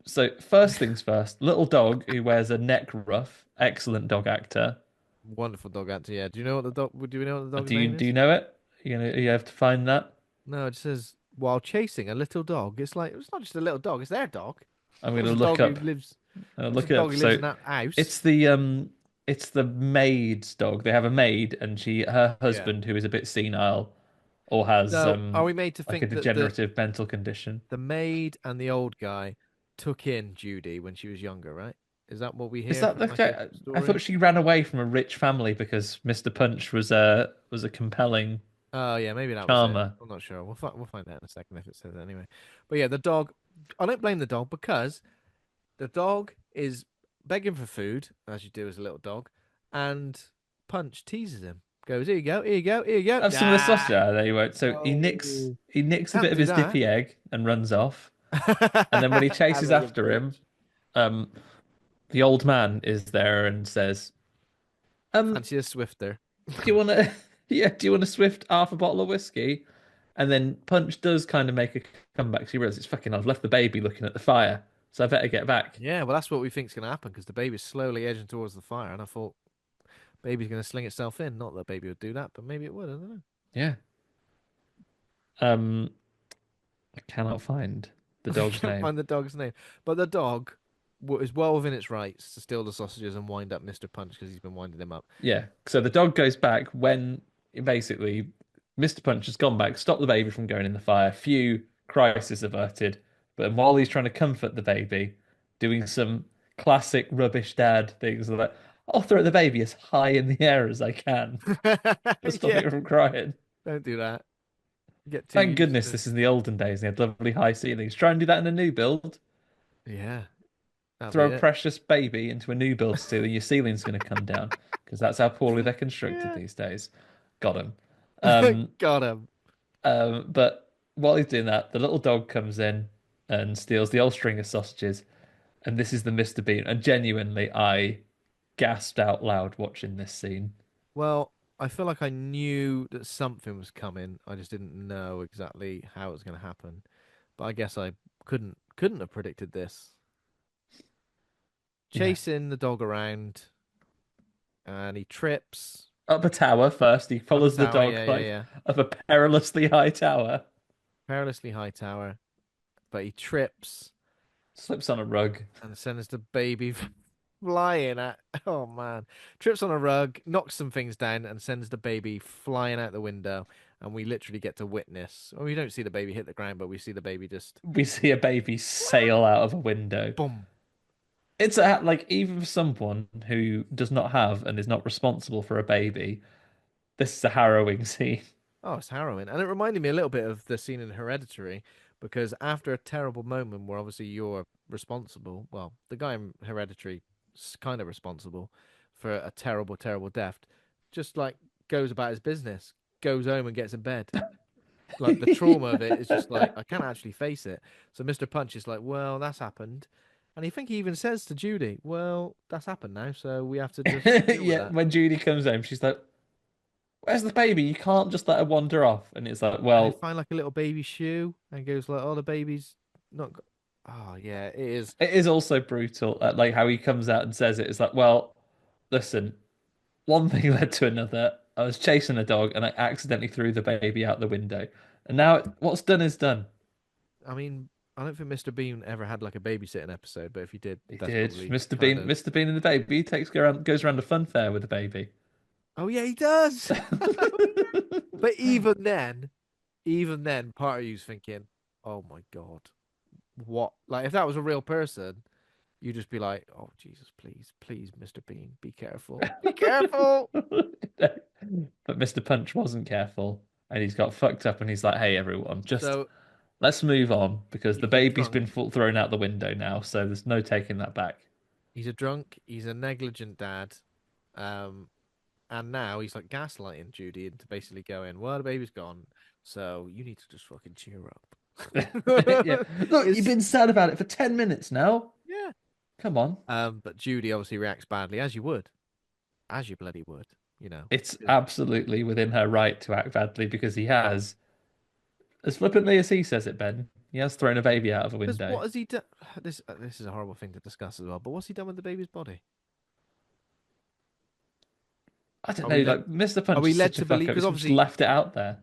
So first things first, little dog who wears a neck ruff, excellent dog actor. Wonderful dog actor, yeah. Do you know what the dog do we know what the dog's Do you name do is? you know it? You have to find that. No, it says while chasing a little dog. It's like it's not just a little dog, it's their dog. I'm What's gonna a look dog who up. lives what's a Look it dog up. who lives So in that house? it's the maid's dog. They have a maid, and her Yeah. husband, who is a bit senile or has So are we made to like a think that degenerative mental condition. the maid and the old guy took in Judy when she was younger, right? Is that what we Is hear that from the like a guy? I story? thought she ran away from a rich family because Mr. Punch was a compelling Oh yeah, maybe that was it. charmer. I'm not sure. We'll find out in a second if it says it anyway. But yeah, the dog. I don't blame the dog because the dog is begging for food, as you do as a little dog, and Punch teases him. Goes, here you go, here you go, here you go. Have some of the sausage. Ah, Ah, there you won't. So no, he nicks a bit can't of do his that. dippy egg and runs off. And then when he chases Arrogant after him, Punch. um, the old man is there and says, Fancy a swifter. do you want to, yeah, do you want to swift half a bottle of whiskey?" And then Punch does kind of make a comeback. So he realizes, fucking, I've left the baby looking at the fire, so I better get back. Yeah, well, that's what we think's going to happen because the baby's slowly edging towards the fire, and I thought baby's going to sling itself in. Not that baby would do that, but maybe it would. I don't Yeah. Um, I cannot find the know. dog's Can't name. find the dog's name, but the dog is well within its rights to steal the sausages and wind up Mr. Punch because he's been winding him up. Yeah. So the dog goes back when basically Mr. Punch has gone back, stopped the baby from going in the fire. Few crisis averted. But then while he's trying to comfort the baby, doing some classic rubbish dad things like, I'll throw the baby as high in the air as I can to stop Yeah, it from crying. don't do that. Get too Thank used goodness to. this is the olden days and they had lovely high ceilings. Try and do that in a new build. Yeah, that'll Throw be a it. precious baby into a new build ceiling, your ceiling's going to come down because that's how poorly they're constructed Yeah, these days. Got him. Um, got him. but while he's doing that, the little dog comes in and steals the old string of sausages, and this is the Mr. Bean. And genuinely, I gasped out loud watching this scene. Well, I feel like I knew that something was coming. I just didn't know exactly how it was going to happen. But I guess I couldn't have predicted this. Yeah. Chasing the dog around, and he trips Up a tower first, he up a follows the tower. dog Yeah, yeah, like yeah. up a perilously high tower, Perilously high tower, but he trips slips on a rug. and sends the baby flying at. Oh man, trips on a rug, knocks some things down, and sends the baby flying out the window. And we literally get to witness. Well, we don't see the baby hit the ground, but we see the baby just We see a baby sail out of a window. boom. Like even for someone who does not have and is not responsible for a baby, this is a harrowing scene. Oh, it's harrowing. And it reminded me a little bit of the scene in Hereditary because after a terrible moment where obviously you're responsible, well, the guy in Hereditary is kind of responsible for a terrible, terrible death, just like goes about his business, goes home and gets in bed. Like the trauma of it is just like, I can't actually face it. So Mr. Punch is like, well, that's happened. And I think he even says to Judy, "Well, that's happened now, so we have to just deal with Yeah, that." when Judy comes home, she's like, "Where's the baby? You can't just let her wander off." And it's like, And they well, find like a little baby shoe and goes like, "Oh, the baby's not." Oh yeah, it is. it is also brutal, like how he comes out and says it. It's like, well, listen, one thing led to another. I was chasing a dog and I accidentally threw the baby out the window. And now what's done is done. I mean, I don't think Mr. Bean ever had like a babysitting episode, but if he did, He that's did. probably Mr. kind Bean, of. Mr. Bean and the baby he takes goes around a fun fair with the baby. Oh yeah, he does. But even then, part of you's thinking, "Oh my God, what?" Like if that was a real person, you'd just be like, "Oh Jesus, please, please, Mr. Bean, be careful, be careful." But Mr. Punch wasn't careful and he's got fucked up and he's like, hey, everyone, just So let's move on because the he's a baby's drunk. been thrown out the window now, so there's no taking that back. He's a drunk. He's a negligent dad. Um, and now he's like gaslighting Judy into basically going, "Well, the baby's gone, so you need to just fucking cheer Yeah. up." Look, you've It's been sad about it for 10 minutes now. yeah. Come on. But Judy obviously reacts badly, as you would, as you bloody would, you know. It's 'Cause absolutely within her right to act badly because he has, as flippantly as he says it, Ben, he has thrown a baby out of a window. what has he done? This is a horrible thing to discuss as well. But what's he done with the baby's body? I don't Are know, we led? like Mr. Are Punch we is led such a to fuck believe? up. Because He's just obviously left it out there.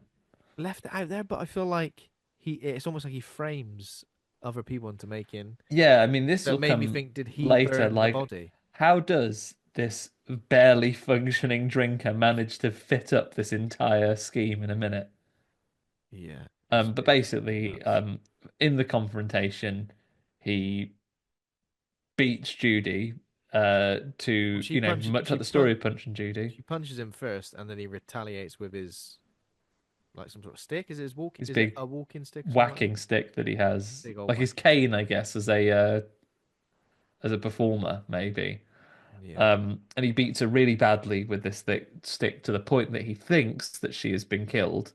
left it out there, but I feel like it's almost like he frames other people into making. Yeah, I mean, this That will made me come think, did he later. burn the Like, body? how does this barely functioning drinker manage to fit up this entire scheme in a minute? Yeah, But it's basically, nuts. in the confrontation, he beats Judy, Well, to, much like the story of Punch and Judy, she punches him first, and then he retaliates with his like some sort of stick. Is it his walk? his Is it big a walking stick or something like that? whacking stick that he has, Big old like his whacking stick. cane, I guess, as a performer, maybe. Yeah, And he beats her really badly with this thick stick to the point that he thinks that she has been killed,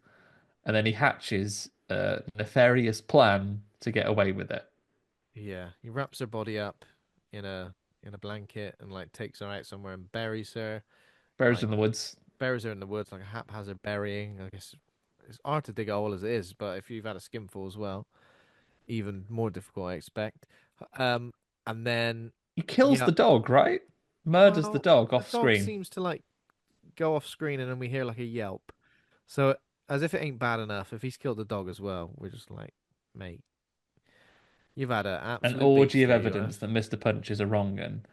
and then he hatches a nefarious plan to get away with it. yeah. He wraps her body up in a blanket and like takes her out somewhere and buries her. Bears Like in the woods. buries her in the woods like a haphazard burying. I guess it's hard to dig a hole as it is, but if you've had a skinful as well, even more difficult, I expect. Um, and then He kills yeah, the dog, right? Murders the well, dog the off dog screen. seems to like go off screen, and then we hear like a yelp. So as if it ain't bad enough, if he's killed the dog as well, we're just like, mate, you've had an An absolute orgy beast of here, you evidence have. that Mr. Punch is a wrong 'un,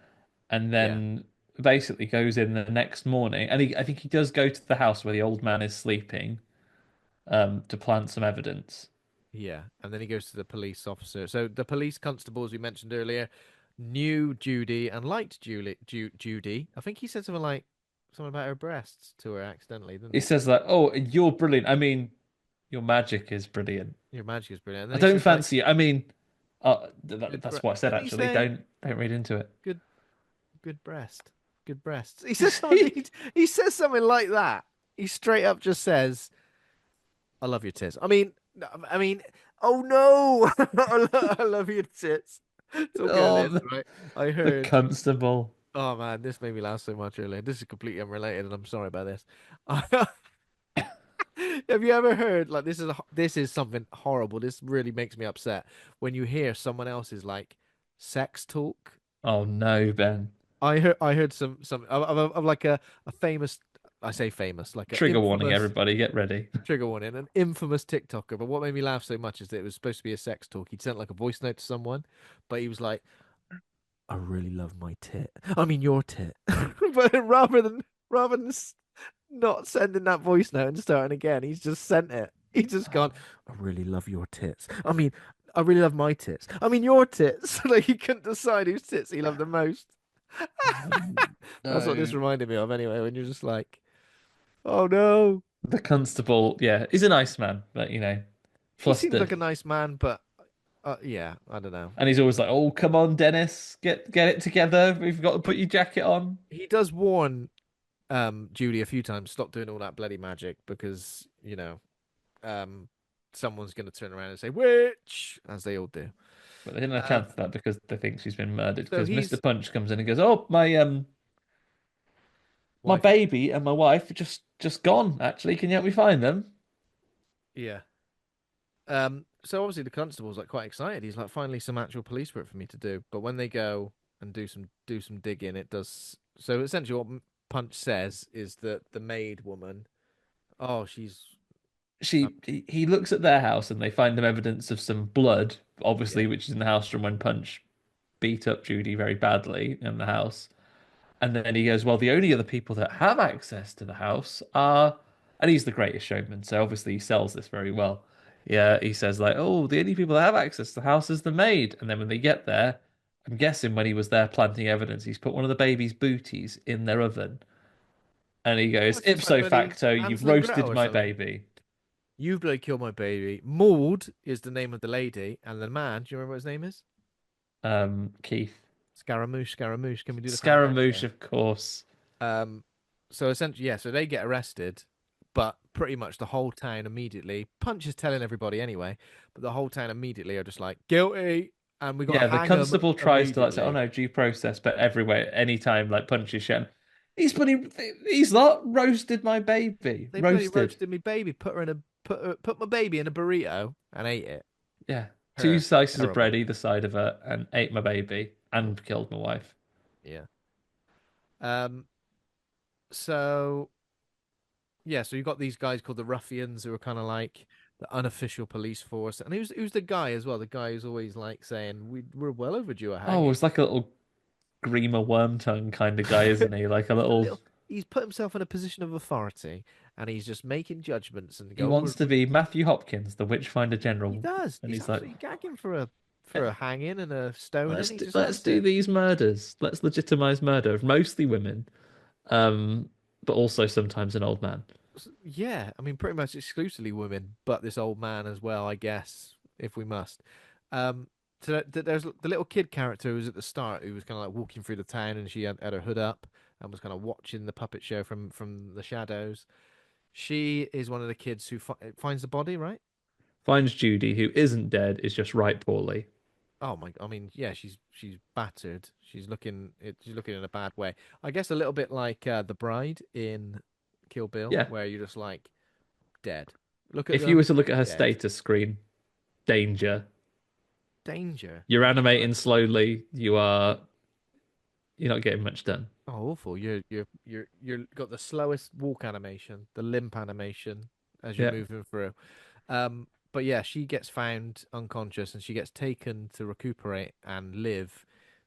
and Yeah, then basically goes in the next morning. And I think he does go to the house where the old man is sleeping, to plant some evidence. yeah. And then he goes to the police officer. So the police constables we mentioned earlier knew Judy and liked Judy. I think he said something about her breasts to her accidentally, didn't He he? says like, "Oh, you're brilliant. I mean, your magic is brilliant. Your magic is brilliant. And I then he don't says like fancy you. I mean, good that's what I said didn't he actually. say Don't read into it." good good breast. Good breasts. He says something he says something like that. He straight up just says, "I love your tits." I mean, oh no, I love your tits. Talking of Oh, this, right? I the heard. constable. Oh man, this made me laugh so much earlier. This is completely unrelated, and I'm sorry about this. Have you ever heard like this is something horrible. This really makes me upset when you hear someone else's like sex talk. Oh no, Ben. I heard some of like a famous, I say famous, like an Trigger warning, infamous everybody. Get ready. trigger warning, an infamous TikToker. But what made me laugh so much is that it was supposed to be a sex talk. He'd sent like a voice note to someone, but he was like, "I really love my tit. I mean your tit." But rather than not sending that voice note and starting again, he's just sent it. He's just gone, "I really love your tits. I mean, I really love my tits. I mean your tits." Like he couldn't decide whose tits he loved the most. Oh, That's what this no. reminded me of anyway, when you're just like, "Oh no." The constable, yeah, he's a nice man, but He seems like flustered. a nice man, but yeah, I don't know. And he's always like, "Oh, come on, Dennis, get it together. We've got to put your jacket on." He does warn Judy a few times, stop doing all that bloody magic because, um someone's gonna turn around and say witch, as they all do. But they didn't have a Um, chance of that because they think she's been murdered. so Because Mr. he's Punch comes in and goes, "Oh, my wife. baby and my wife are just gone. Actually, can you help me find them?" Yeah. So obviously the constable's like quite excited. He's like, finally some actual police work for me to do. But when they go and do some digging, it does. So essentially, what Punch says is that the maid woman, oh, she's uh, He looks at their house and they find them evidence of some blood, yeah, obviously, which is in the house from when Punch beat up Judy very badly in the house. And then he goes, "Well, the only other people that have access to the house are," and he's the greatest showman, so obviously he sells this very well. Yeah, he says like, "Oh, the only people that have access to the house is the maid." And then when they get there, I'm guessing when he was there planting evidence, he's put one of the baby's booties in their oven. And he oh, goes, it's just like "Ipso bloody facto, you've Hansel and Gretel roasted or my something. baby." You've bloody killed my baby. Maud is the name of the lady, and the man. Do you remember what his name is? Keith. Scaramouche. Scaramouche. Can we do the fat Scaramouche, accent? of course. Um, so essentially, yeah. So they get arrested, but pretty much the whole town immediately. Punch is telling everybody anyway, but the whole town immediately are just like guilty, and we got to Yeah, the hang him constable tries to like say, "Oh immediately. no, due process," but everywhere, anytime like Punch is shown, he's not roasted my baby, They bloody roasted. roasted me baby, put my baby in a burrito and ate it. Yeah, two Her slices of bread terrible. either side of her, and ate my baby Mm, and killed my wife. yeah. Um. So yeah. So you got these guys called the ruffians who are kind of like the unofficial police force, and who's the guy as well? The guy who's always like saying we're well overdue a Oh, hanging. it's like a little Grima Wormtongue kind of guy, isn't he? Like a He's the little. little. He's put himself in a position of authority, and he's just making judgments and He go. wants to be Matthew Hopkins, the Witchfinder He General, does. and He's he's like, absolutely gagging for a "Yeah, hanging and a stoning. He just let's loves do it. these murders. Let's legitimize murder of mostly women, but also sometimes an old man." Yeah, I mean, pretty much exclusively women, but this old man as well, I guess, if we must. Um, there's the little kid character who was at the start, who was kind of like walking through the town, and she had her hood up and was kind of watching the puppet show from the shadows. She is one of the kids who finds the body, right? Finds Judy, who isn't dead, is just right poorly. Oh my, I mean, yeah, she's battered. She's looking in a bad way. I guess a little bit like the bride in Kill Bill, Yeah. where you're just like dead. Look at If you were them, to look at her dead. status screen, danger. Danger. You're Right. animating slowly. You're not getting much done. Oh, awful. You're got the slowest walk animation, the limp animation as you're Yeah. moving through. But yeah, she gets found unconscious and she gets taken to recuperate and live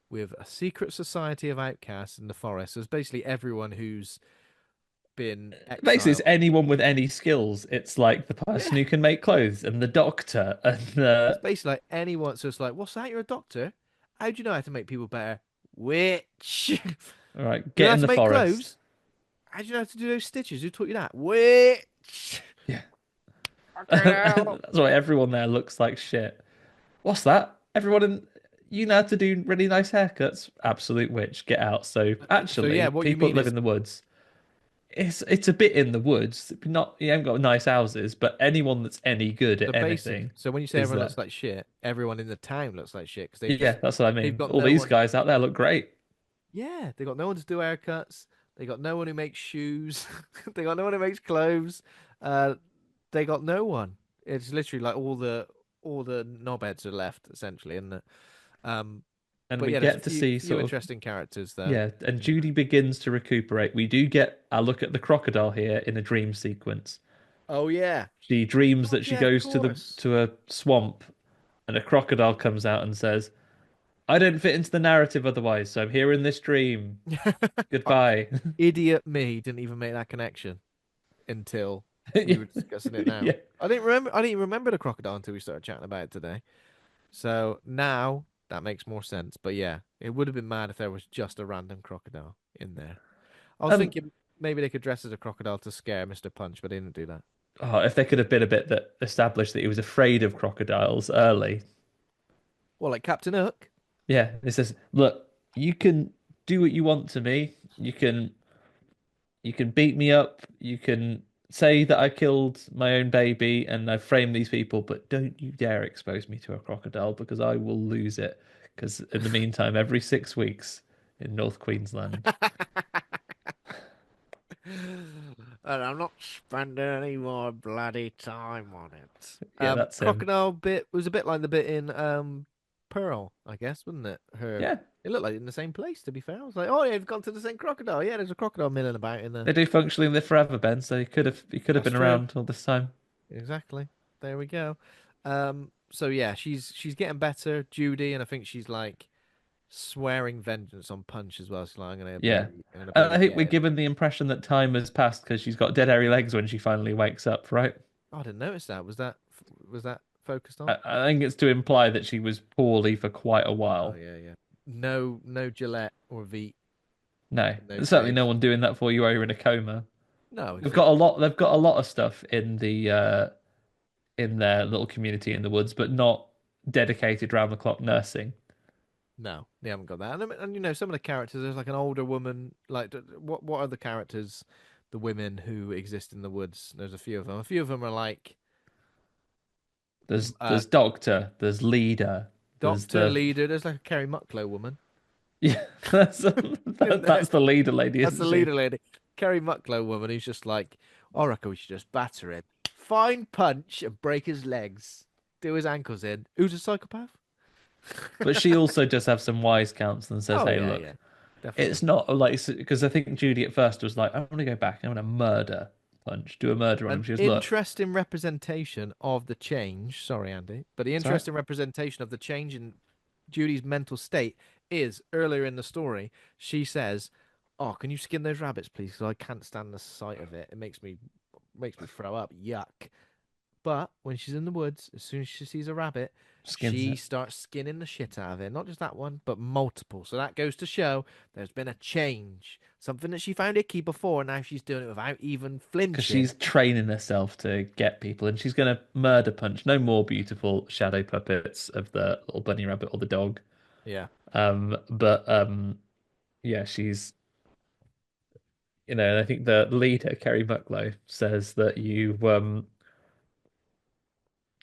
with a secret society of outcasts in the forest. So it's basically everyone who's been Basically, it's exiled. anyone with any skills. It's like the person Yeah. who can make clothes and the doctor and It's the basically like anyone. So it's like, what's that? You're a doctor? How do you know how to make people better? Witch. all right, You know get how in to the make forest. clothes? How do you know how to do those stitches? Who taught you that? Witch. Yeah. Okay now. That's why everyone there looks like shit. What's that? Everyone in you know how to do really nice haircuts? Absolute witch. Get out. So So yeah, actually, what you people that mean live is in the woods, it's a bit in the woods. Not you haven't got nice houses, but anyone that's any good so at basic. anything So when you say is everyone looks there. like shit, everyone in the town looks like shit because Yeah, that's what I they've mean. got All no these one. guys out there look great. Yeah, they got no one to do haircuts. They got no one who makes shoes. They got no one who makes clothes. Uh, they got no one. It's literally like all the knobheads are left essentially, and And but we yeah, there's a get to few see few sort of interesting characters though. yeah, and Judy begins to recuperate. We do get a look at the crocodile here in a dream sequence. Oh yeah. She dreams God, that she yeah, of goes course. to a swamp and a crocodile comes out and says, "I don't fit into the narrative otherwise, so I'm here in this dream. Goodbye." Idiot me didn't even make that connection until we Yeah. were discussing it now. Yeah. I didn't even remember the crocodile until we started chatting about it today. So now that makes more sense. But yeah, it would have been mad if there was just a random crocodile in there. I was Um, thinking maybe they could dress as a crocodile to scare Mr. Punch, but they didn't do that. oh, if there could have been a bit that established that he was afraid of crocodiles early. Well, like Captain Hook. Yeah, it says, "Look, you can do what you want to me. You can beat me up. You can say that I killed my own baby and I framed these people, but don't you dare expose me to a crocodile because I will lose it. Because in the meantime, every 6 weeks in North Queensland, And I'm not spending any more bloody time on it. yeah, that's him. Crocodile bit was a bit like the bit in Pearl, I guess, wasn't it? Her Yeah, it looked like in the same place, to be fair. I was like, oh yeah, you've gone to the same crocodile. Yeah, there's a crocodile milling about in there. they do functionally live forever, Ben. So he could have That's been true. around all this time. Exactly. There we go. So yeah, she's getting better, Judy, and I think she's like swearing vengeance on Punch as well. She's like, Yeah, I'm gonna and I bloody think get we're him. given the impression that time has passed because she's got dead hairy legs when she finally wakes up, right? Oh, I didn't notice that. Was that focused on? I think it's to imply that she was poorly for quite a Oh while. yeah, yeah. No Gillette or Veet No, in those there's certainly no days. one doing that for you while you're in a coma. No, They've got a exactly. lot. They've got a lot of stuff in their little community in the woods, but not dedicated round the clock nursing. No, they haven't got that. And some of the characters. There's like an older woman. Like, what are the characters? The women who exist in the woods. There's a few of them. A few of them are like There's uh, there's doctor, there's leader, there's doctor the leader. There's like a Kerry Mucklow woman, yeah, isn't there? that's the leader lady, That's isn't the she? leader lady. Kerry Mucklow woman who's just like, I reckon we should just batter him. Find Punch and break his legs. Do his ankles in. Who's a psychopath? But she also does have some wise counsel and says, Oh "Hey, yeah, look, yeah, definitely. it's not like because I think Judy at first was like, I want to go back, I want to murder Punch, do a murder on him." An She goes, "Look, interesting representation of the change. Sorry, Andy, but the sorry, interesting representation of the change in Judy's mental state is earlier in the story. She says, "Oh, can you skin those rabbits, please? Because I can't stand the sight of it. It makes me throw up. Yuck." But when she's in the woods, as soon as she sees a rabbit, skins she it." starts skinning the shit out of it. Not just that one, but multiple. So that goes to show there's been a change. Something that she found icky before, now she's doing it without even Because flinching. she's training herself to get people, and she's gonna murder Punch. No more beautiful shadow puppets of the little bunny rabbit or the dog. Yeah. But yeah, and I think the leader, Kerry Mucklow, says that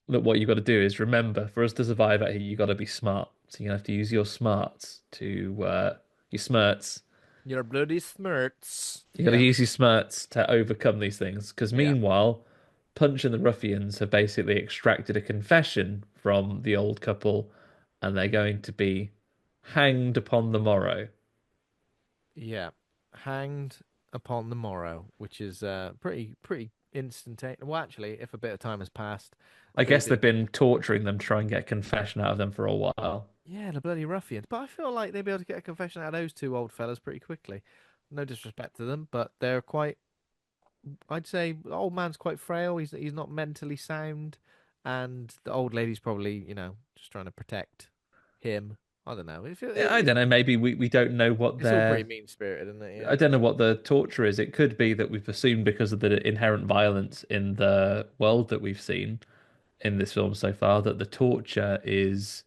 that what you got to do is remember, for us to survive out here, you got to be smart. So you have to use your smarts to your smarts. Your bloody smirts. You got to Yeah. use your smarts to overcome these things. Because Yeah. meanwhile, Punch and the ruffians have basically extracted a confession from the old couple, and they're going to be hanged upon the morrow. Yeah. Hanged upon the morrow, which is pretty instantaneous. Well, actually, if a bit of time has passed, I I think guess they they've been torturing them to try and get a confession out of them for a while. yeah, the bloody ruffians. But I feel like they'd be able to get a confession out of those two old fellas pretty quickly. No disrespect to them, but they're quite I'd say the old man's quite frail. He's not mentally sound, and the old lady's probably just trying to protect him. I don't know. Yeah, I don't know. Maybe we don't know what It's all their pretty mean spirited, isn't it? I Yeah. don't know what the torture is. It could be that we've assumed because of the inherent violence in the world that we've seen in this film so far that the torture is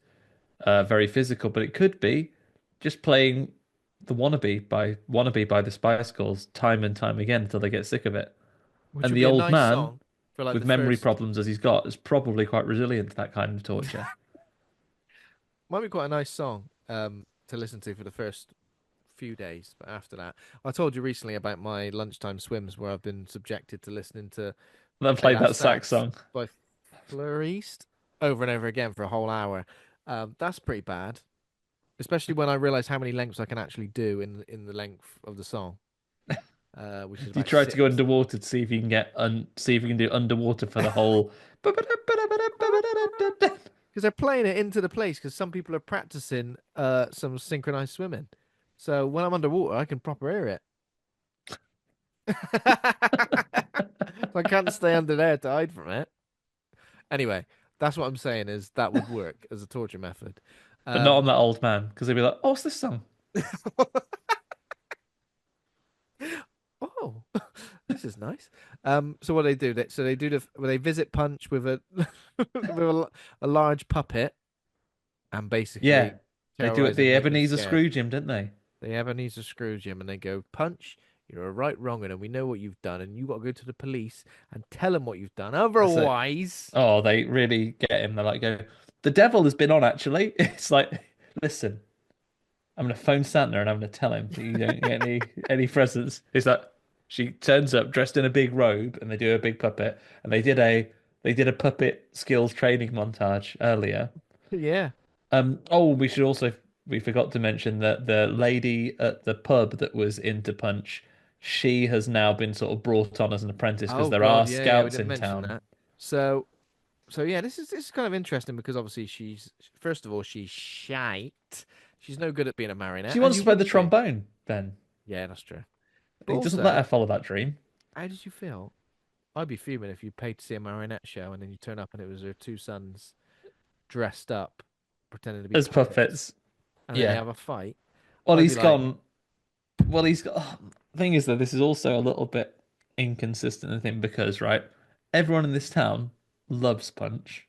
very physical, but it could be just playing the wannabe by the Spice Girls time and time again until they get sick of it. Which And would the be a old nice man, song for like with the memory first. problems as he's got, is probably quite resilient to that kind of torture. Might be quite a nice song to listen to for the first few days, but after that, I told you recently about my lunchtime swims where I've been subjected to listening to Then Play play That that sax Sax song. by Fleur East over and over again for a whole hour. That's pretty bad, especially when I realize how many lengths I can actually do in the length of the song, which is You about try to go six. underwater to see if you can see if you can do underwater for the whole. Because they're playing it into the place because some people are practicing some synchronized swimming. So when I'm underwater, I can proper hear it. So I can't stay under there to hide from it. Anyway, that's what I'm saying is that would work as a torture method. But not on Um, that old man because they'd be like, "Oh, what's this song?" oh, this is nice. So what they do, they do they visit Punch with a a large puppet and Yeah, basically they do it terrorize him, the make him Ebenezer scared. Scrooge him, didn't they? They Ebenezer Scrooge him and they go, Punch, You're a right wronger, and we know what you've done, and you got to go to the police and tell them what you've done. So, Otherwise, oh, they really get him. They're like, go, the devil has been on, actually. It's like, listen, I'm gonna phone Santa and I'm gonna tell him that you don't get any presents. It's like she turns up dressed in a big robe and they do a big puppet and they did a puppet skills training montage earlier. yeah. We forgot to mention that the lady at the pub that was into Punch, she has now been sort of brought on as an apprentice because Oh there God, are yeah, yeah. We scouts didn't in mention town. that. So, so yeah, this is kind of interesting because obviously she's first of all she's shite. She's no good at being a marionette, She as wants you to play the wouldn't be. trombone, Ben. Yeah, that's true. But He doesn't let her also, follow that dream. how did you feel? I'd be fuming if you paid to see a marionette show and then you turn up and it was her two sons dressed up, pretending to be As puppets, puppets. and then they Yeah. have a fight. Well, I'd be he's like, gone. Well, he's got. Thing is, though, this is also a little bit inconsistent, I think, because, right, everyone in this town loves Punch.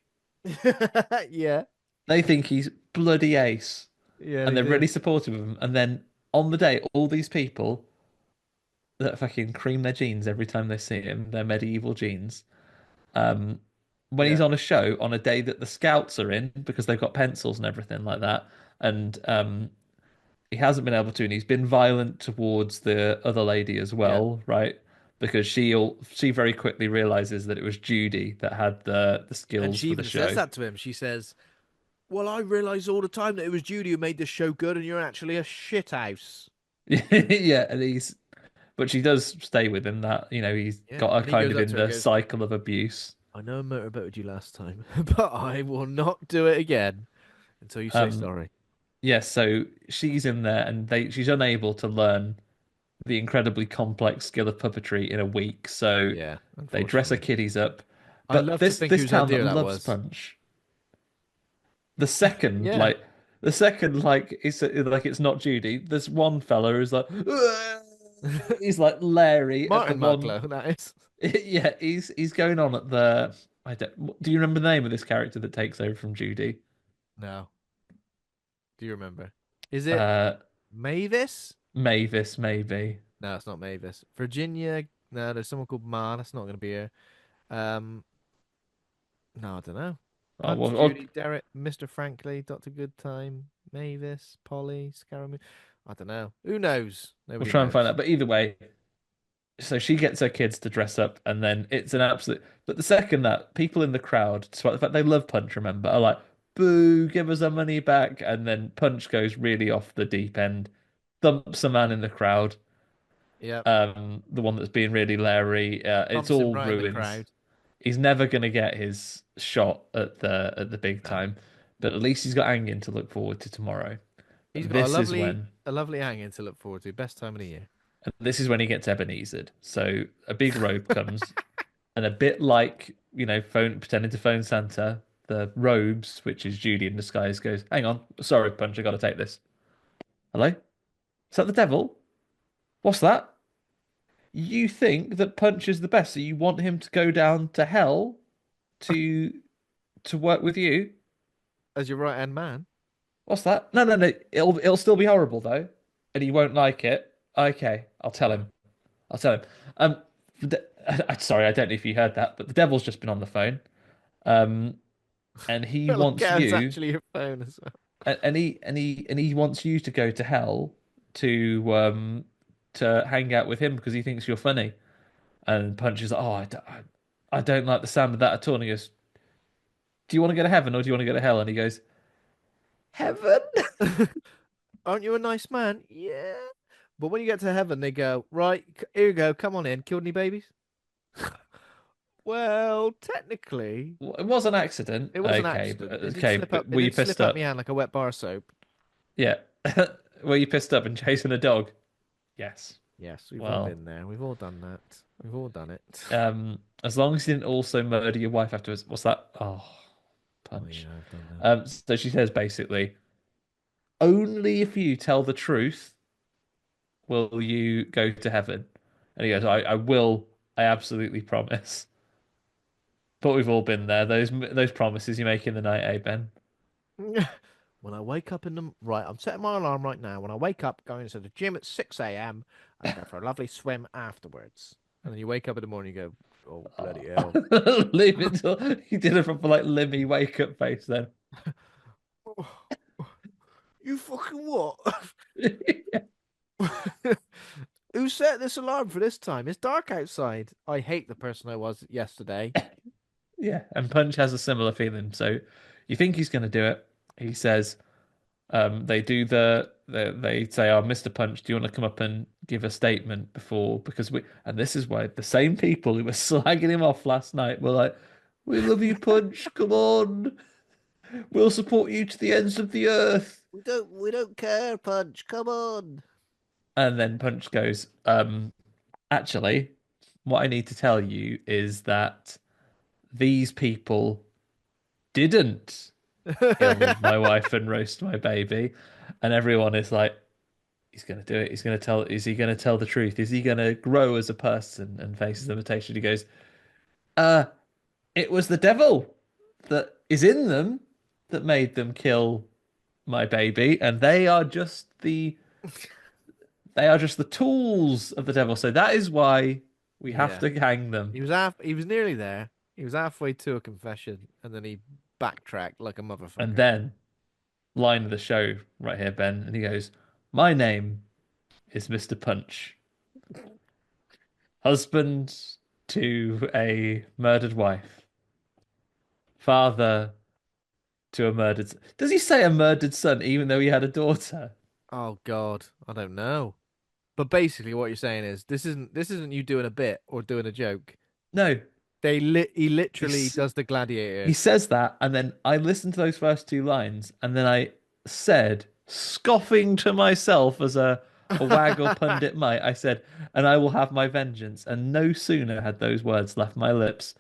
yeah, They think he's bloody ace, yeah, and they they're do. really supportive of him. And then on the day, all these people that fucking cream their jeans every time they see him, their medieval jeans, um, when he's Yeah, on a show on a day that the scouts are in because they've got pencils and everything like that, and he hasn't been able to, and he's been violent towards the other lady as yeah. well, right? Because she very quickly realizes that it was Judy that had the And skills she for the even says show. that to him. She says, "Well, I realise all the time that it was Judy who made this show good, and you're actually a shithouse." Yeah, but she does stay with him that, he's Yeah, got her and he kind goes of up in to her and the goes, cycle of abuse. "I know I motorboated you last time, but I will not do it again until you say Um, sorry." yeah, so she's in there and she's unable to learn the incredibly complex skill of puppetry in a week. So Yeah, they dress her unfortunately. kiddies up. I But love to this think this whose town that idea that loves was. Punch, the second Yeah, like the second like it's not Judy. There's one fella who's like he's like Larry at the Martin one. Mucklow, that is. Yeah, he's going on at the. I don't. Do you remember the name of this character that takes over from Judy? No, do you remember? Is it Uh, Mavis? Mavis, maybe. No, it's not Mavis. Virginia? No, there's someone called Ma. That's not going to be her. Um, no, I don't know. Oh, Punch, well, Judy, Derek, Mr. Franklin, Dr. Goodtime, Mavis, Polly, Scaramouche. I don't know. Who knows? we'll Nobody try and find knows. out. But either way, so she gets her kids to dress up, and then it's an absolute. But the second that people in the crowd, despite the fact they love Punch, remember, are like, "Boo! Give us our money back!" And then Punch goes really off the deep end, thumps a man in the crowd, Yep. the one that's being really Larry. It's Bumps him all right in the ruined. crowd. He's never gonna get his shot at the big No. time, but at least he's got Angin to look forward to tomorrow. He's got This is when. a lovely hanging to look forward to. Best time of the year. And this is when he gets Ebenezered. So a big robe comes, and a bit like, phone pretending to phone Santa, the robes, which is Judy in disguise, goes, "Hang on, sorry, Punch, I gotta take this." Hello? Is that the devil? What's that? You think that Punch is the best, so you want him to go down to hell to work with you? As your right hand man. What's that? No, no, no. It'll still be horrible though, and he won't like it. Okay, I'll tell No. him. I'll tell him. Um, sorry, I don't know if you heard that, but the devil's just been on the phone. Um, and he But like, wants it's you, actually your phone as well. and he wants you to go to hell to hang out with him because he thinks you're funny. And Punch is like, "Oh, I don't like the sound of that at all." And he goes, "Do you want to go to heaven or do you want to go to hell?" And he goes, "Heaven." Aren't you a nice man? Yeah. But when you get to heaven, they go, right, here you go, come on in. Killed any babies? Well, technically, Well, it was an accident. it was an accident. It did Okay, slip up. but It were you did pissed slip out my up? hand like a wet bar of soap. Yeah. Were you pissed up and chasing a dog? Yes. Yes, we've all Well, been there. We've all done that. We've all done it. as long as you didn't also murder your wife afterwards. What's that? Oh, Oh Punch. yeah, I've done that. So she says basically, only if you tell the truth will you go to heaven. And he goes, I will. I absolutely promise. But we've all been there. Those promises you make in the night, eh, Ben? When I wake up in the right, I'm setting my alarm right now. When I wake up, going to the gym at 6 a.m. and go for a lovely swim afterwards. And then you wake up in the morning, you go, oh bloody hell. Leave it till he did a proper like Limmy wake up face then. You fucking what? Who set this alarm for this time? It's dark outside. I hate the person I was yesterday. Yeah, and Punch has a similar feeling. So you think he's going to do it? He says, they do they say, "Oh, Mr. Punch, do you want to come up and give a statement before?" Because we and this is why the same people who were slagging him off last night were like, "We love you, Punch. Come on, we'll support you to the ends of the earth." We don't care, Punch. Come on. And then Punch goes, actually, what I need to tell you is that these people didn't kill my wife and roast my baby. And everyone is like, he's going to do it. He's going to tell, is he going to tell the truth? Is he going to grow as a person and face his limitation? He goes, uh, it was the devil that is in them that made them kill my baby. And they are just the tools of the devil. So that is why we have Yeah. to hang them. He was nearly there. He was halfway to a confession and then he backtracked like a And motherfucker. then line of the show right here, Ben, and he goes, "My name is Mr. Punch, husband to a murdered wife, father to a murdered. Does he say a murdered son, even though he had a daughter? Oh God, I don't know. But basically what you're saying is this isn't you doing a bit or doing a joke. No, He literally he's, does the he gladiator. says that, and then I listened to those first two lines, and then I said, scoffing to myself as a wag or pundit might, I said, and I will have my vengeance. And no sooner had those words left my lips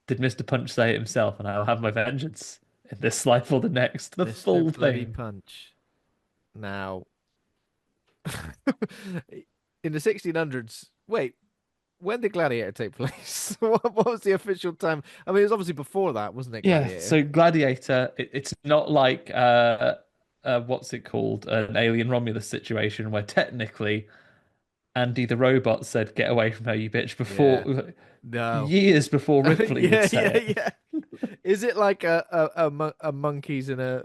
did Mr. Punch say it himself, and I'll have my vengeance in this life or the next. The Mr. full Bloody thing. Punch. Now, in the 1600s, wait, when did Gladiator take place? What was the official time? I mean, it was obviously before that, wasn't it, Yeah, Gladiator? so Gladiator, it's not like what's it called? An Alien Romulus situation where technically Andy the robot said, "Get away from her, you bitch," Yeah. before No. years before Ripley would Yeah, say yeah, it. yeah. Is it like a monkeys in an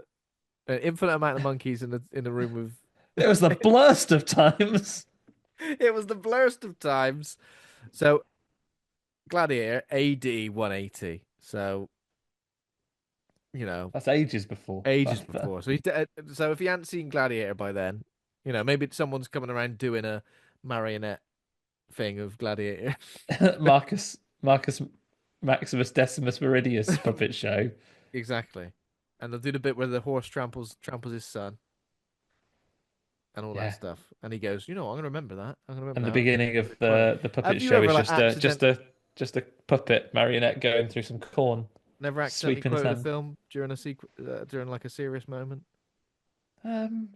infinite amount of monkeys in a room with It was the blurst of times. it was the blurst of times. So Gladiator AD 180. So, you know, That's ages before. ages before. So so if you hadn't seen Gladiator by then, maybe someone's coming around doing a marionette thing of Gladiator. Marcus Maximus Decimus Meridius puppet show. Exactly. And they'll do the bit where the horse tramples his son and all that Yeah. stuff. And he goes, I'm gonna remember that. I'm gonna And remember the how it beginning of worked. the puppet Have you show ever is like just a puppet marionette going through some corn, never accidentally sweeping his quoted a hand. film during like a serious moment? Um,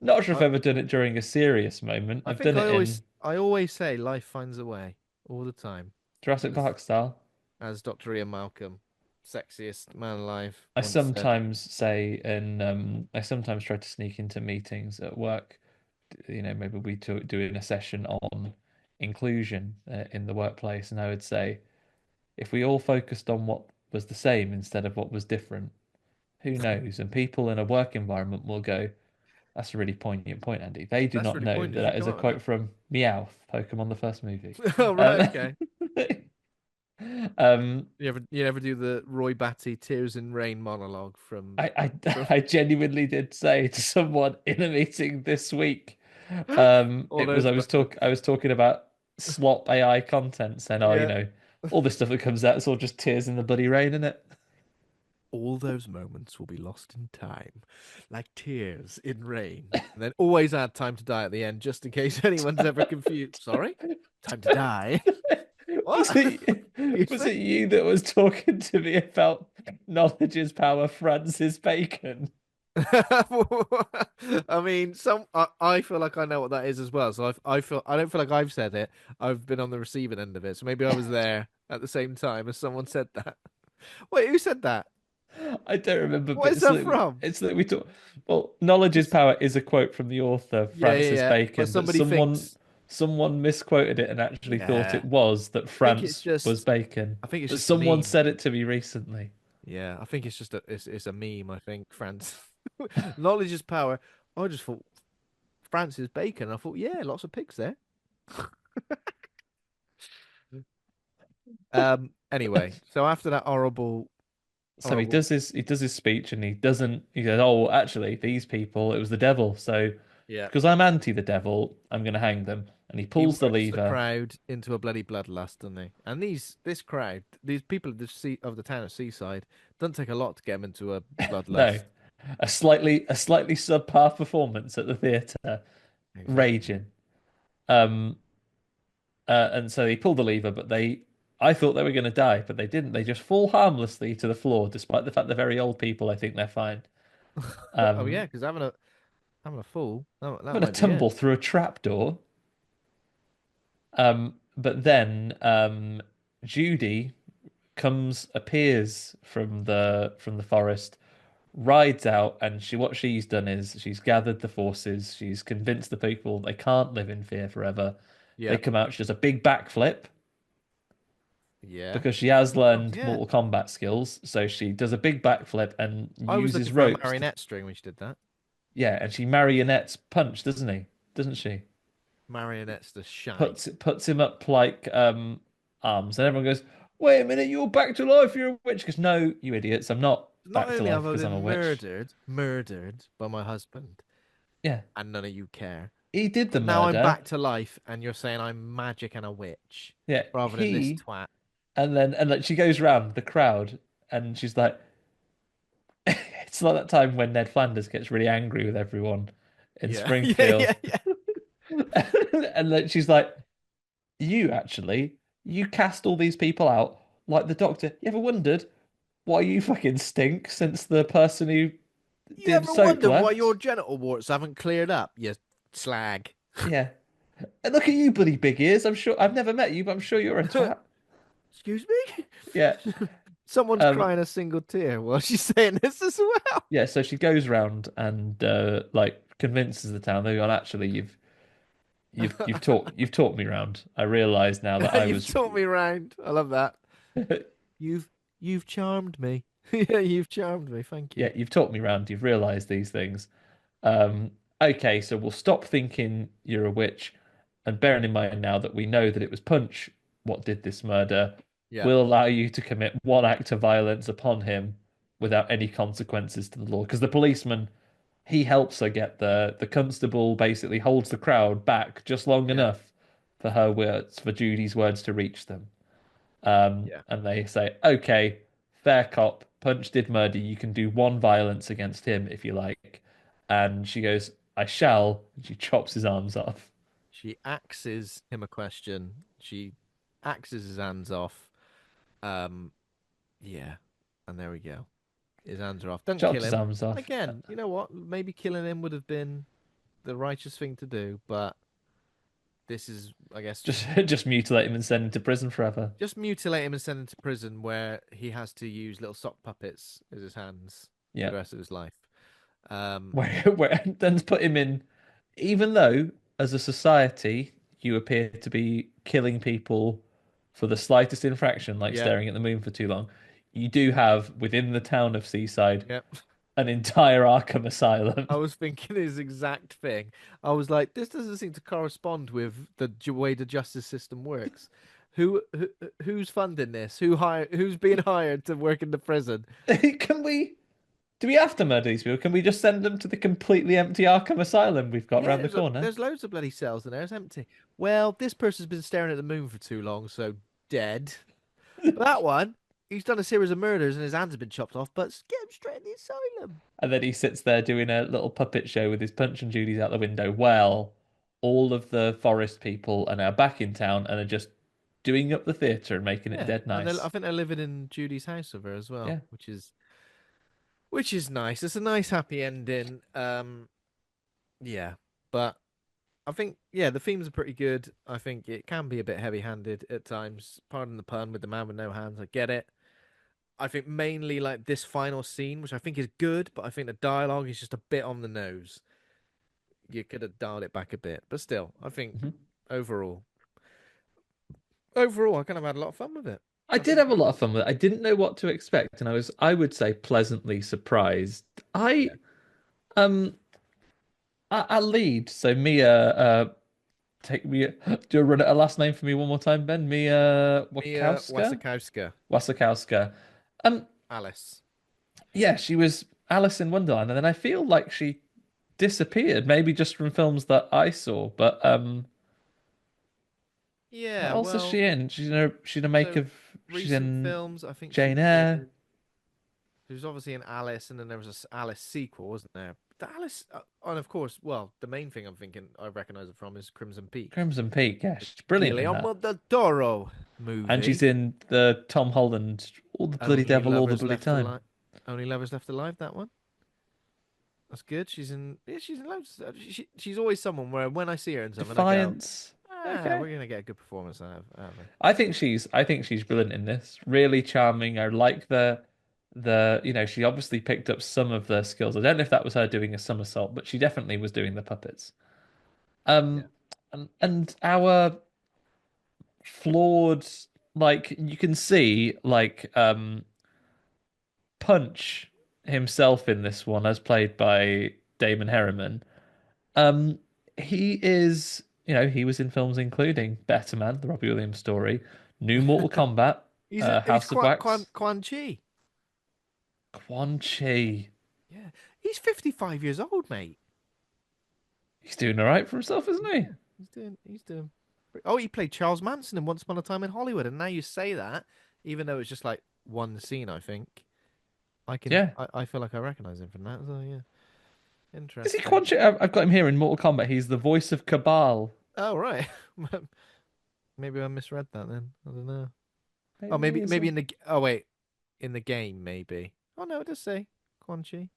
Not sure if I I've ever done it during a serious moment. I I've think done I it always in I always say life finds a way all the time. Jurassic As Park style. as Dr. Ian Malcolm, sexiest man alive, I once said. sometimes say, and I sometimes try to sneak into meetings at work. You know, maybe we doing a session on inclusion in the workplace, and I would say, if we all focused on what was the same instead of what was different, who knows? And people in a work environment will go, "That's a really poignant point, Andy." They do That's not really know that pointed. You that is come a up with quote from Meowth, Pokemon the first movie. that. Oh right, Um, okay. um, You ever do the Roy Batty Tears in Rain monologue from I genuinely did say to someone in a meeting this week, all it was those moments? I was talking about slop AI content, saying, "Oh, Yeah. all this stuff that comes out, it's all just tears in the bloody rain, isn't it?" All those moments will be lost in time, like tears in rain. And then always add time to die at the end, just in case anyone's ever confused. Sorry? Time to die? Was What? it Excuse was me? it you that was talking to me about knowledge is power, Francis Bacon? I mean, I feel like I know what that is as well. So I don't feel like I've said it. I've been on the receiving end of it. So maybe I was there at the same time as someone said that. Wait, who said that? I don't remember, but What is that from? it's that we talk. Well, knowledge is It's power is a quote from the author yeah, yeah, Francis yeah. But Bacon, but somebody thinks someone misquoted it and actually thought yeah. it was that I think it's France was just bacon. I think it's But just a someone meme. said it to me recently. Yeah, I think it's just it's a meme. I think France, knowledge is power. I just thought Francis Bacon. I thought yeah, lots of pigs there. Anyway, so after that So horrible. he does his speech and he goes, oh, well, actually, these people, it was the devil. So Yeah. because I'm anti the devil, I'm going to hang them. And he He pulls the works the lever. crowd into a bloody bloodlust, doesn't he? And this crowd, these people of the town of Seaside, doesn't take a lot to get them into a No, bloodlust. a slightly subpar performance at the theatre, Exactly. raging. Um, and so he pulled the lever, but I thought they were going to die, but they didn't. They just fall harmlessly to the floor, despite the fact they're very old people. I think they're fine. Oh yeah, Um, because having a fool, that going to might be it. tumble through a trapdoor. But then Judy appears from the forest, rides out, and what she's done is she's gathered the forces. She's convinced the people they can't live in fear forever. They Yeah, come out. She does a big backflip yeah. because she has Oh God, learned yeah. Mortal Kombat skills. So she does a big backflip and I was uses looking for a ropes to marionette string when she did that. yeah, and she marionettes Punch, Doesn't she? Marionette's the shite. Puts him up like arms, and everyone goes, "Wait a minute, you're back to life. You're a witch." Because no, you idiots, I'm not Not back to only life have I because I'm a been witch. murdered by my husband, Yeah, and none of you care. he did the But now I'm murder. back to life, and you're saying I'm magic and a witch, Yeah, rather than this he twat. and like she goes round the crowd and she's like, it's like that time when Ned Flanders gets really angry with everyone in Yeah, yeah, Springfield, yeah, yeah. and then she's like, "You actually, you cast all these people out like the Doctor. You ever wondered why you fucking stink since the person who You did ever soap wondered why your left?" genital warts haven't cleared up? You slag. Yeah, and look at you, bloody big ears. I'm sure I've never met you, but I'm sure you're a twat. Excuse me? Yeah. Someone's Um, crying a single tear while she's saying this as well. yeah, so she goes round and like convinces the town. They're going, actually, you've taught me round. I realise now that I You've was taught me round. I love that. You've you've charmed me. Yeah, you've charmed me. Thank yeah, you. you've taught me round. You've realised these things. Um, okay, so we'll stop thinking you're a witch, and bearing in mind now that we know that it was Punch what did this murder, Yeah, we'll allow you to commit one act of violence upon him without any consequences to the law. Because the policeman, he helps her get the constable basically holds the crowd back just long yeah, enough for Judy's words to reach them. yeah. And they say, okay, fair cop, Punch did murder. You can do one violence against him if you like. And she goes, I shall. And she chops his arms off. She axes him a question. She axes his hands off. Um, yeah, and there we go. His hands are off. Don't Chops kill his him. arms And off. again, you know what? Maybe killing him would have been the righteous thing to do, but this is, I guess, Just mutilate him and send him to prison forever. just mutilate him and send him to prison where he has to use little sock puppets as his hands for Yeah. the rest of his life. Um, Where then put him in, even though as a society you appear to be killing people for the slightest infraction, like yeah, staring at the moon for too long, you do have within the town of Seaside yeah. an entire Arkham Asylum. I was thinking his exact thing. I was like, this doesn't seem to correspond with the way the justice system works. Who who's funding this? Who's being hired to work in the prison? Can we? Do we have to murder these people? Can we just send them to the completely empty Arkham Asylum we've got Yeah, round the corner? there's loads of bloody cells in there. It's empty. Well, this person's been staring at the moon for too long, so dead. But that one, he's done a series of murders and his hands have been chopped off, but get him straight in the asylum. And then he sits there doing a little puppet show with his Punch and Judy's out the window. Well, all of the forest people are now back in town and are just doing up the theatre and making it Yeah, dead and I nice. think they're living in Judy's house with her as well, Yeah, which is nice. It's a nice happy ending. Yeah, but I think yeah, the themes are pretty good. I think it can be a bit heavy-handed at times. Pardon the pun with the man with no hands. I get it. I think mainly like this final scene, which I think is good, but I think the dialogue is just a bit on the nose. You could have dialed it back a bit, but still, I think Mhm. overall, overall, I kind of had a lot of fun with it. I I did think have a it lot of was, fun with it. I didn't know what to expect, and I would say, pleasantly surprised. yeah, Um, our lead, so Mia, take me, do you run her last name for me one more time, Ben? Mia Mia Wakowska? Wasikowska, Wasikowska. Um, Alice. yeah, she was Alice in Wonderland, and then I feel like she disappeared, maybe just from films that I saw. But what Yeah, else is well, she in? She's in a make so of. She's recent in films, I think she Jane was Eyre, in. She was obviously in Alice, and then there was a Alice sequel, wasn't there? The Alice, and of course, well, the main thing I'm thinking I recognize it from is Crimson Peak, Crimson Peak. Yeah, the she's brilliant in that. Guillermo del Toro And she's movie. in the Tom Holland, all the bloody Only devil, all the lovers bloody left time. alive. Only lovers left alive. That one. That's good. She's in. Yeah, she's in loads. She's always someone where when I see her in something, I go, Defiance. ah, Okay. we're gonna get a good performance out of her. I think she's brilliant in this. Really charming. I like she obviously picked up some of the skills. I don't know if that was her doing a somersault, but she definitely was doing the puppets. Yeah. Um, and our flawed, like you can see, Punch himself in this one, as played by Damon Herriman. Um, he is, he was in films including Better Man, the Robbie Williams story, New Mortal Kombat, He's House of Wax, Quan Chi. Quan Chi. Yeah, he's 55 years old, mate. He's doing all right for himself, isn't he? Yeah, he's doing. Oh, he played Charles Manson in Once Upon a Time in Hollywood, and now you say that, even though it's just like one scene, I think Yeah. I feel like I recognize him from that. So yeah, Is he interesting. Quan Chi? I've got him here in Mortal Kombat. He's the voice of Cabal. Oh right, maybe I misread that then. I don't know. Oh, Maybe he's maybe in the oh wait, in the game maybe. Oh no, it does say Quan Chi.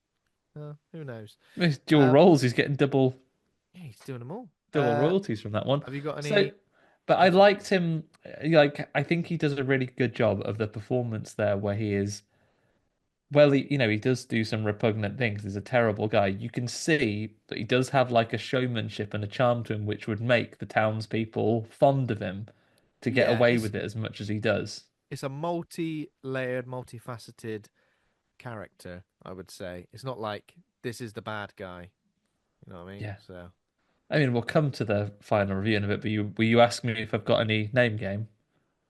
Who knows? He's dual Um, roles. He's getting yeah, he's doing them all. double royalties from that one. Have you got So, any? but I Oh, sorry. liked him. Like, I think he does a really good job of the performance there, where he is. Well, he does do some repugnant things. He's a terrible guy. You can see that he does have like a showmanship and a charm to him, which would make the townspeople fond of him to get Yeah, away with it as much as he does. it's a multi-layered, multifaceted character, I would say. It's not like this is the bad guy. You know what I mean? Yeah. So I mean, we'll come to the final review in a bit, but will you ask me if I've got any name game?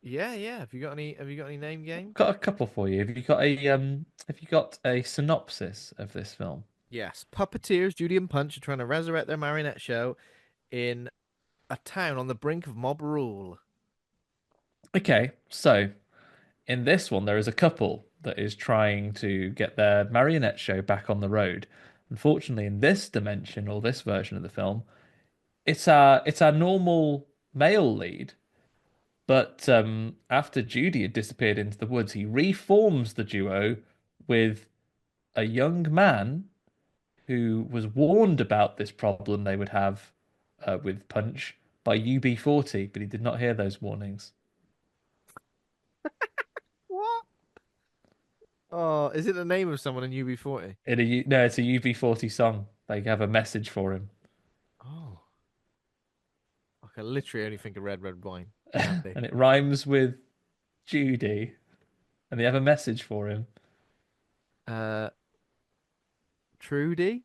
yeah, yeah. Have you got any name game? Got a couple for you. Have you got a synopsis of this film? Yes. Puppeteers Judy and Punch are trying to resurrect their marionette show in a town on the brink of mob rule. Okay, so in this one, there is a couple that is trying to get their marionette show back on the road. Unfortunately, in this dimension or this version of the film, it's our normal male lead. But after Judy had disappeared into the woods, he reforms the duo with a young man who was warned about this problem they would have with Punch by UB40, but he did not hear those warnings. What? Oh, is it the name of someone in UB40? No, it's a UB40 song. They have a message for him, Oh, I can literally only think of red, red wine. Candy. and it rhymes with Judy, and they have a message for him. Uh, Trudy?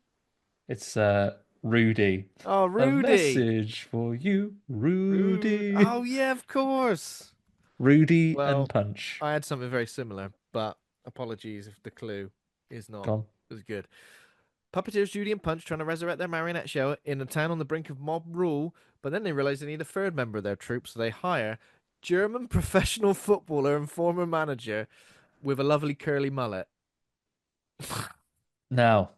It's Rudy. Oh, A Rudy. message for you, Rude. Rudy. Oh, yeah, of course. Rudy and Well, Punch. I had something very similar, but apologies if the clue is not Gone. as good. Puppeteers Judy and Punch trying to resurrect their marionette show in a town on the brink of mob rule, but then they realize they need a third member of their troupe, so they hire German professional footballer and former manager with a lovely curly mullet. Now,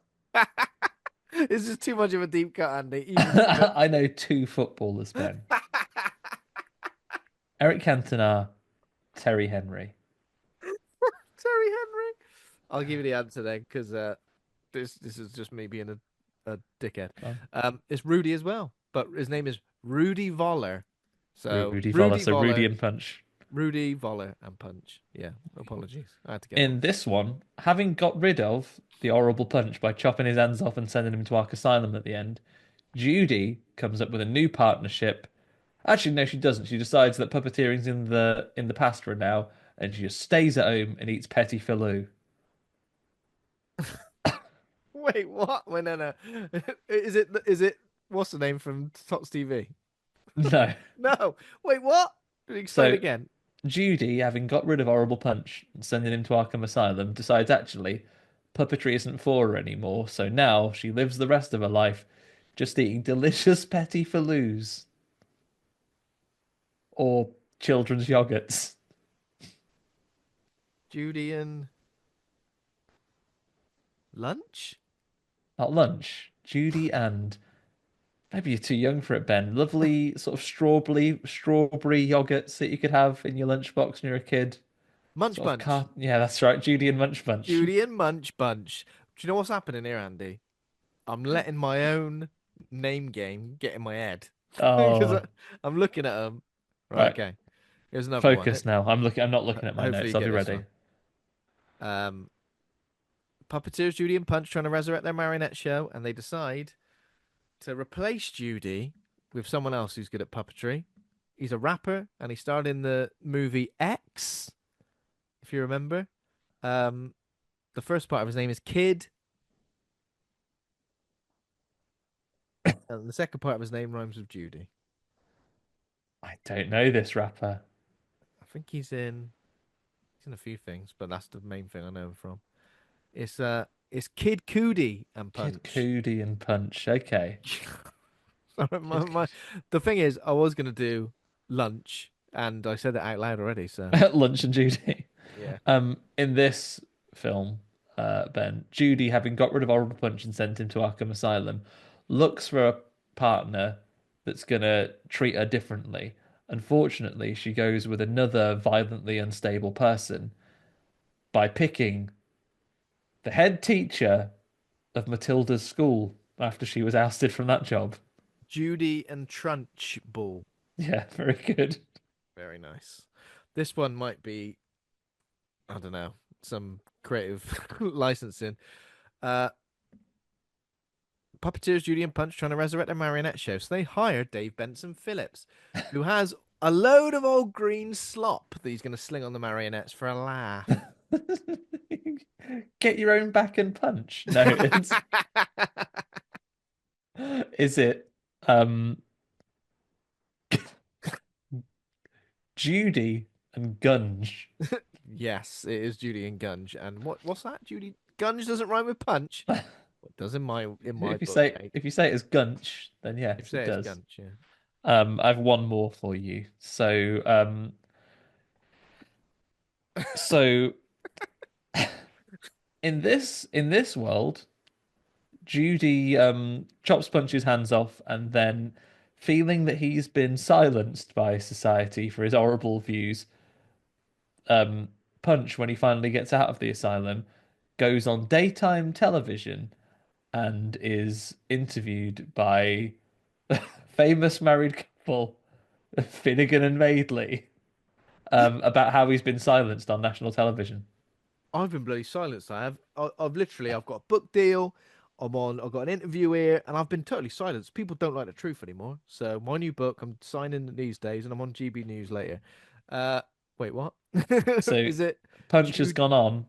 This is too much of a deep cut, Andy, even for me. I know two footballers, Ben. Eric Cantona, Terry Henry. Terry Henry. I'll give you the answer then, because this is just me being a dickhead. Gone. It's Rudy as well, but his name is Rudy Voller. So Rudy Voller, so Rudy and Punch. Rudy, Voller, and Punch. Yeah, apologies. I had to get one. In this one, having got rid of the horrible Punch by chopping his hands off and sending him to Ark Asylum at the end, Judy comes up with a new partnership. Actually, no, she doesn't. She decides that puppeteering's in the past for now, and she just stays at home and eats petit filou. Wait, what? Wait, no, no. Is it? What's the name from Tots TV? No. No. Wait, what? Explain So again. Judy, having got rid of horrible Punch and sending him to Arkham Asylum, decides actually puppetry isn't for her anymore. So now she lives the rest of her life just eating delicious petit filous or children's yogurts. Judy and lunch? At lunch, Judy and maybe you're too young for it, Ben. Lovely sort of strawberry yogurts that you could have in your lunchbox when you're a kid. Munch Sort of Bunch. yeah, that's right, Judy and Munch Bunch. Judy and Munch Bunch. Do you know what's happening here, Andy? I'm letting my own name game get in my head because Oh, I'm looking at them. Right, right. okay. Here's another one. Focus now. I'm not looking at my Hopefully notes. you I'll be get this ready. one. Um, Puppeteers Judy and Punch trying to resurrect their marionette show, and they decide to replace Judy with someone else who's good at puppetry. He's a rapper, and he starred in the movie X, if you remember. Um, the first part of his name is Kid, and the second part of his name rhymes with Judy. I don't know this rapper. I think he's in a few things, but that's the main thing I know him from. It's Kid Cudi and Kid Punch. Cudi and Punch. Okay. Sorry, Kid the thing is, I was gonna do lunch, and I said it out loud already. So Lunch and Judy. yeah, In this film, Ben, Judy, having got rid of Horrible Punch and sent him to Arkham Asylum, looks for a partner that's gonna treat her differently. Unfortunately, she goes with another violently unstable person by picking the head teacher of Matilda's school after she was ousted from that job. Judy and Trunchbull. Yeah, very good. Very nice. This one might be, I don't know, some creative licensing. Uh, Puppeteers Judy and Punch trying to resurrect their marionette show. So they hire Dave Benson Phillips, who has a load of old green slop that he's going to sling on the marionettes for a laugh. Get your own back and punch. No, it's is it Judy and Gunge. Yes, it is Judy and Gunge. And what's that? Judy Gunge doesn't rhyme with punch. It does in my book, Kate. If you say it as Gunch, then If yes, you it say it's does. Gunge, yeah. I have one more for you. So in this world, Judy chops Punch's hands off, and then feeling that he's been silenced by society for his horrible views, um, Punch, when he finally gets out of the asylum, goes on daytime television and is interviewed by famous married couple Finnegan and Maidley about how he's been silenced on national television. I've been bloody silenced. I've got a book deal. I've got an interview here, and I've been totally silenced. People don't like the truth anymore. So my new book, I'm signing these days, and I'm on GB News later. Uh, wait, what? So Is it Punch has Jude, gone on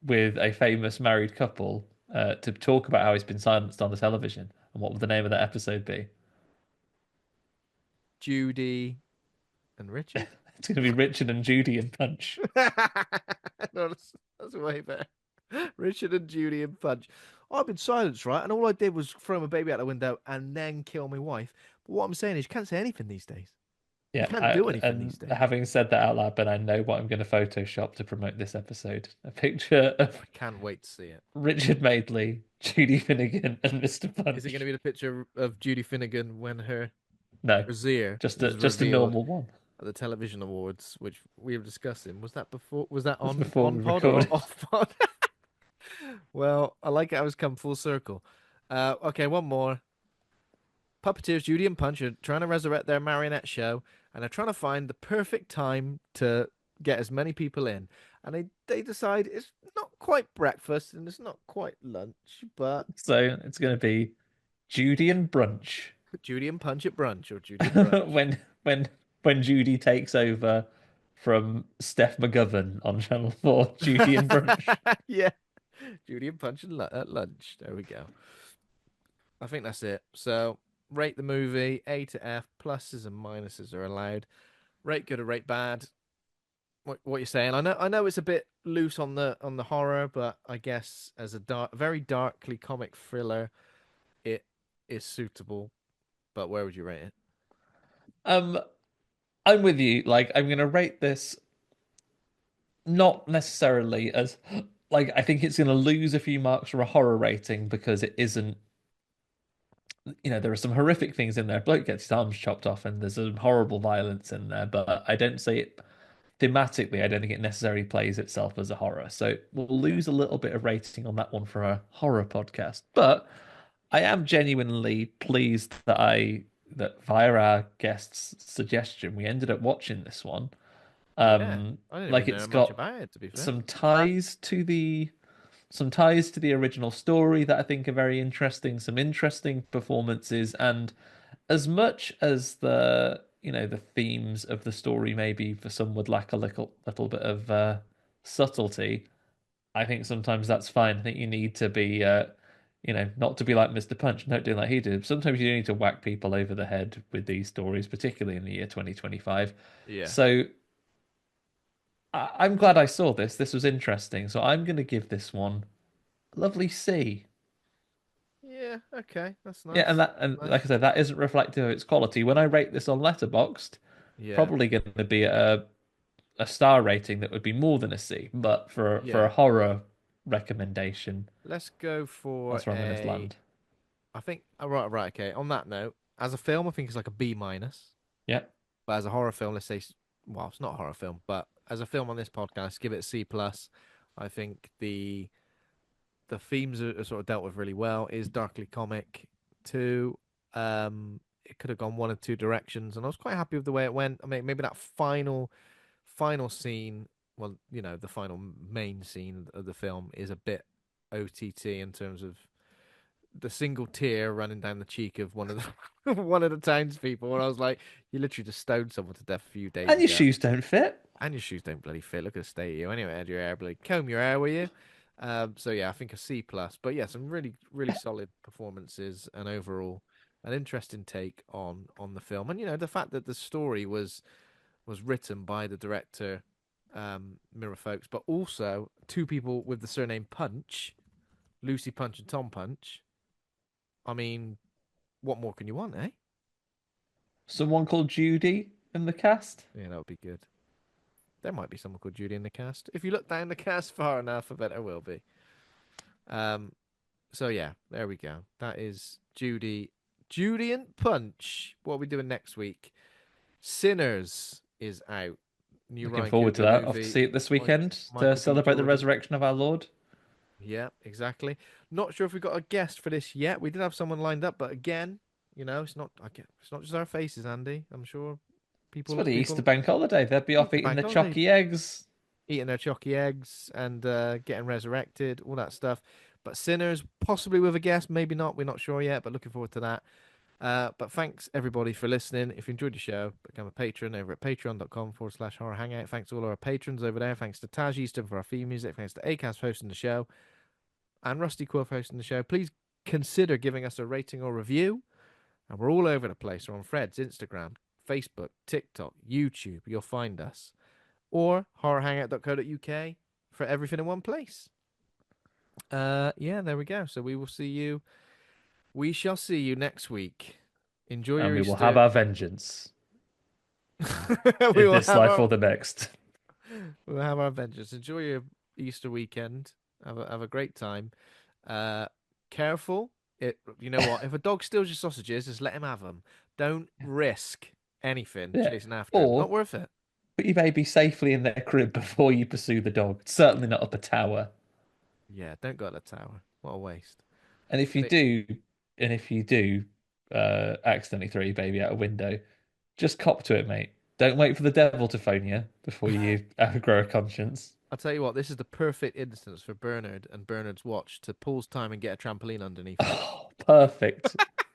with a famous married couple to talk about how he's been silenced on the television. And what would the name of that episode be? Judy, and Richard? It's going to be Richard and Judy and Punch. No, that's way better. Richard and Judy and Punch. I've been silenced, right? And all I did was throw my baby out the window and then kill my wife. But what I'm saying is, you can't say anything these days. You Yeah, can't do anything and these days. having said that out loud, but I know what I'm going to Photoshop to promote this episode. A picture of I can't wait to see it. Richard Madeley, Judy Finnegan, and Mr. Is it going Punch. to be the picture of Judy Finnegan when her No, brassiere was just a revealed normal one. at the television awards, which we were discussing? Was that before? Was that That's on before on we pod or recorded. off pod? Well, I like how it's come full circle. Okay, one more. Puppeteers Judy and Punch are trying to resurrect their marionette show, and they're trying to find the perfect time to get as many people in. And they decide it's not quite breakfast and it's not quite lunch, but So it's going to be Judy and Brunch. Judy and Punch at brunch or Judy and Brunch. when when when Judy takes over from Steph McGovern on Channel 4, Judy and Brunch. Yeah, Judy and Punch at lunch. There we go. I think that's it. So rate the movie A to F. Pluses and minuses are allowed. Rate good or rate bad. What you're saying? I know it's a bit loose on the horror, but I guess as a very darkly comic thriller, it is suitable. But where would you rate it? Um, I'm with you. Like, I'm going to rate this not necessarily as like I think it's going to lose a few marks for a horror rating because it isn't. There are some horrific things in there. Bloke gets his arms chopped off, and there's some horrible violence in there. But I don't say it thematically. I don't think it necessarily plays itself as a horror. So we'll Yeah, lose a little bit of rating on that one for a horror podcast. But I am genuinely pleased that via our guest's suggestion, we ended up watching this one. yeah. I didn't Like even it's know much got about it, to be fair. some ties to the original story that I think are very interesting, some interesting performances, and as much as the themes of the story maybe for some would lack a little bit of subtlety, I think sometimes that's fine. I think you need to be not to be like Mr. Punch, not doing like he did. Sometimes you need to whack people over the head with these stories, particularly in the year 2025. Yeah, So I'm glad I saw this. This was interesting. So I'm going to give this one a lovely C. yeah. Okay, that's Yeah, and nice. that and Nice. like I said, that isn't reflective of its quality. When I rate this on Letterboxd, Yeah, probably going to be a star rating that would be more than a C. But for a yeah. horror recommendation, Let's go for that's where I'm going to a. land. I think. Right, right. Okay. On that note, as a film, I think it's like a B minus. Yeah. But as a horror film, let's say, well, it's not a horror film, but as a film on this podcast, give it a C plus. I think the themes are sort of dealt with really well. It is darkly comic too. It could have gone one of two directions, and I was quite happy with the way it went. I mean, maybe that final scene, well, the final main scene of the film is a bit OTT in terms of the single tear running down the cheek of one of the one of the townspeople. Where I was like, you literally just stoned someone to death a few days And your ago, shoes don't fit. and your shoes don't bloody fit. Look at the state of you. Anyway, had your hair bloody comb your hair, were you? So yeah, I think a C plus. But yeah, some really really solid performances and overall an interesting take on the film. And the fact that the story was written by the director, Mirrah Foulkes, but also two people with the surname Punch, Lucy Punch and Tom Punch. I mean, what more can you want, eh? Someone called Judy in the cast. Yeah, that would be good. There might be someone called Judy in the cast. If you look down the cast far enough, I bet there will be. Um, so yeah, there we go. That is Judy and Punch. What are we doing next week? Sinners is out. New Looking Ryan forward to Coogler that. Off to movie. see it this weekend to Michael B. celebrate the Jordan. resurrection of our Lord. Yeah, exactly. Not sure if we got a guest for this yet. We did have someone lined up, but again, it's not. It's not just our faces, Andy. I'm sure It's people for the Easter people bank holiday. They'll be off Easter eating bank the holiday, chalky eggs. eating their chalky eggs and getting resurrected, all that stuff. But Sinners, possibly with a guest, maybe not. We're not sure yet, but looking forward to that. But thanks everybody for listening. If you enjoyed the show, become a patron over at patreon.com/horror hangout. Thanks to all our patrons over there. Thanks to Taj Easton for our theme music. Thanks to Acast for hosting the show and Rusty Quill for hosting the show. Please consider giving us a rating or review. And we're all over the place. We're on Fred's, Instagram, Facebook, TikTok, YouTube. You'll find us. Or horrorhangout.co.uk for everything in one place. Yeah, there we go. So we will see you. We shall see you next week. Enjoy And your we will have Easter. our vengeance we in will this have life our or the next. we'll have our adventures. Enjoy your Easter weekend. Have a great time. Uh, Careful. You know what? If a dog steals your sausages, just let him have them. Don't risk anything Yeah. chasing after him. Not Or worth it. put your baby safely in their crib before you pursue the dog. Certainly not up a tower. Yeah, don't go to the tower. What a waste. And if you But do, and if you do accidentally throw your baby out a window, just cop to it, mate. Don't wait for the devil to phone you before you grow a conscience. I'll tell you what, this is the perfect instance for Bernard and Bernard's watch to pause time and get a trampoline underneath it. Oh, perfect.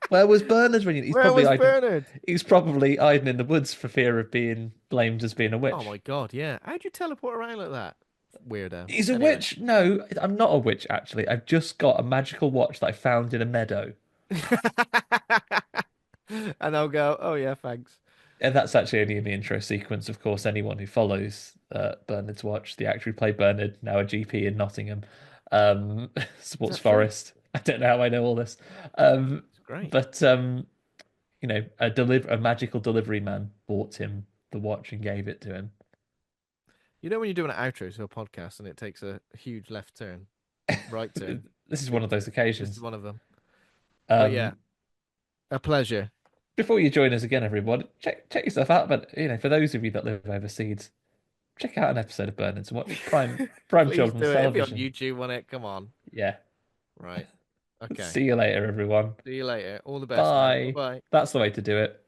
Where was Bernard when he's Where probably was hiding? Bernard? He's probably hiding in the woods for fear of being blamed as being a Oh my witch. God, yeah. How'd you teleport around like that? Weirdo. He's a Anyway. witch? No, I'm not a witch actually. I've just got a magical watch that I found in a meadow. And I'll go, oh yeah, thanks. And that's actually only in the intro sequence. Of course, anyone who follows Bernard's watch, the actor who played Bernard, now a GP in Nottingham, Is supports that true? Forest. I don't know how I know all this. Um, It's great. but a magical delivery man bought him the watch and gave it to him. You know when you're doing an outro to a podcast and it takes a huge left turn, right turn. This is one of those This is occasions. one of them. But yeah, Um, a pleasure. Before you join us again, everyone, check yourself out. But for those of you that live overseas, check out an episode of Bernard's Watch Prime Please Children's do it. It'll be on Television. YouTube, won't it? Come on. Yeah. Right. Okay. See you later, everyone. See you later. All the best now. Bye Bye. bye. That's the way to do it.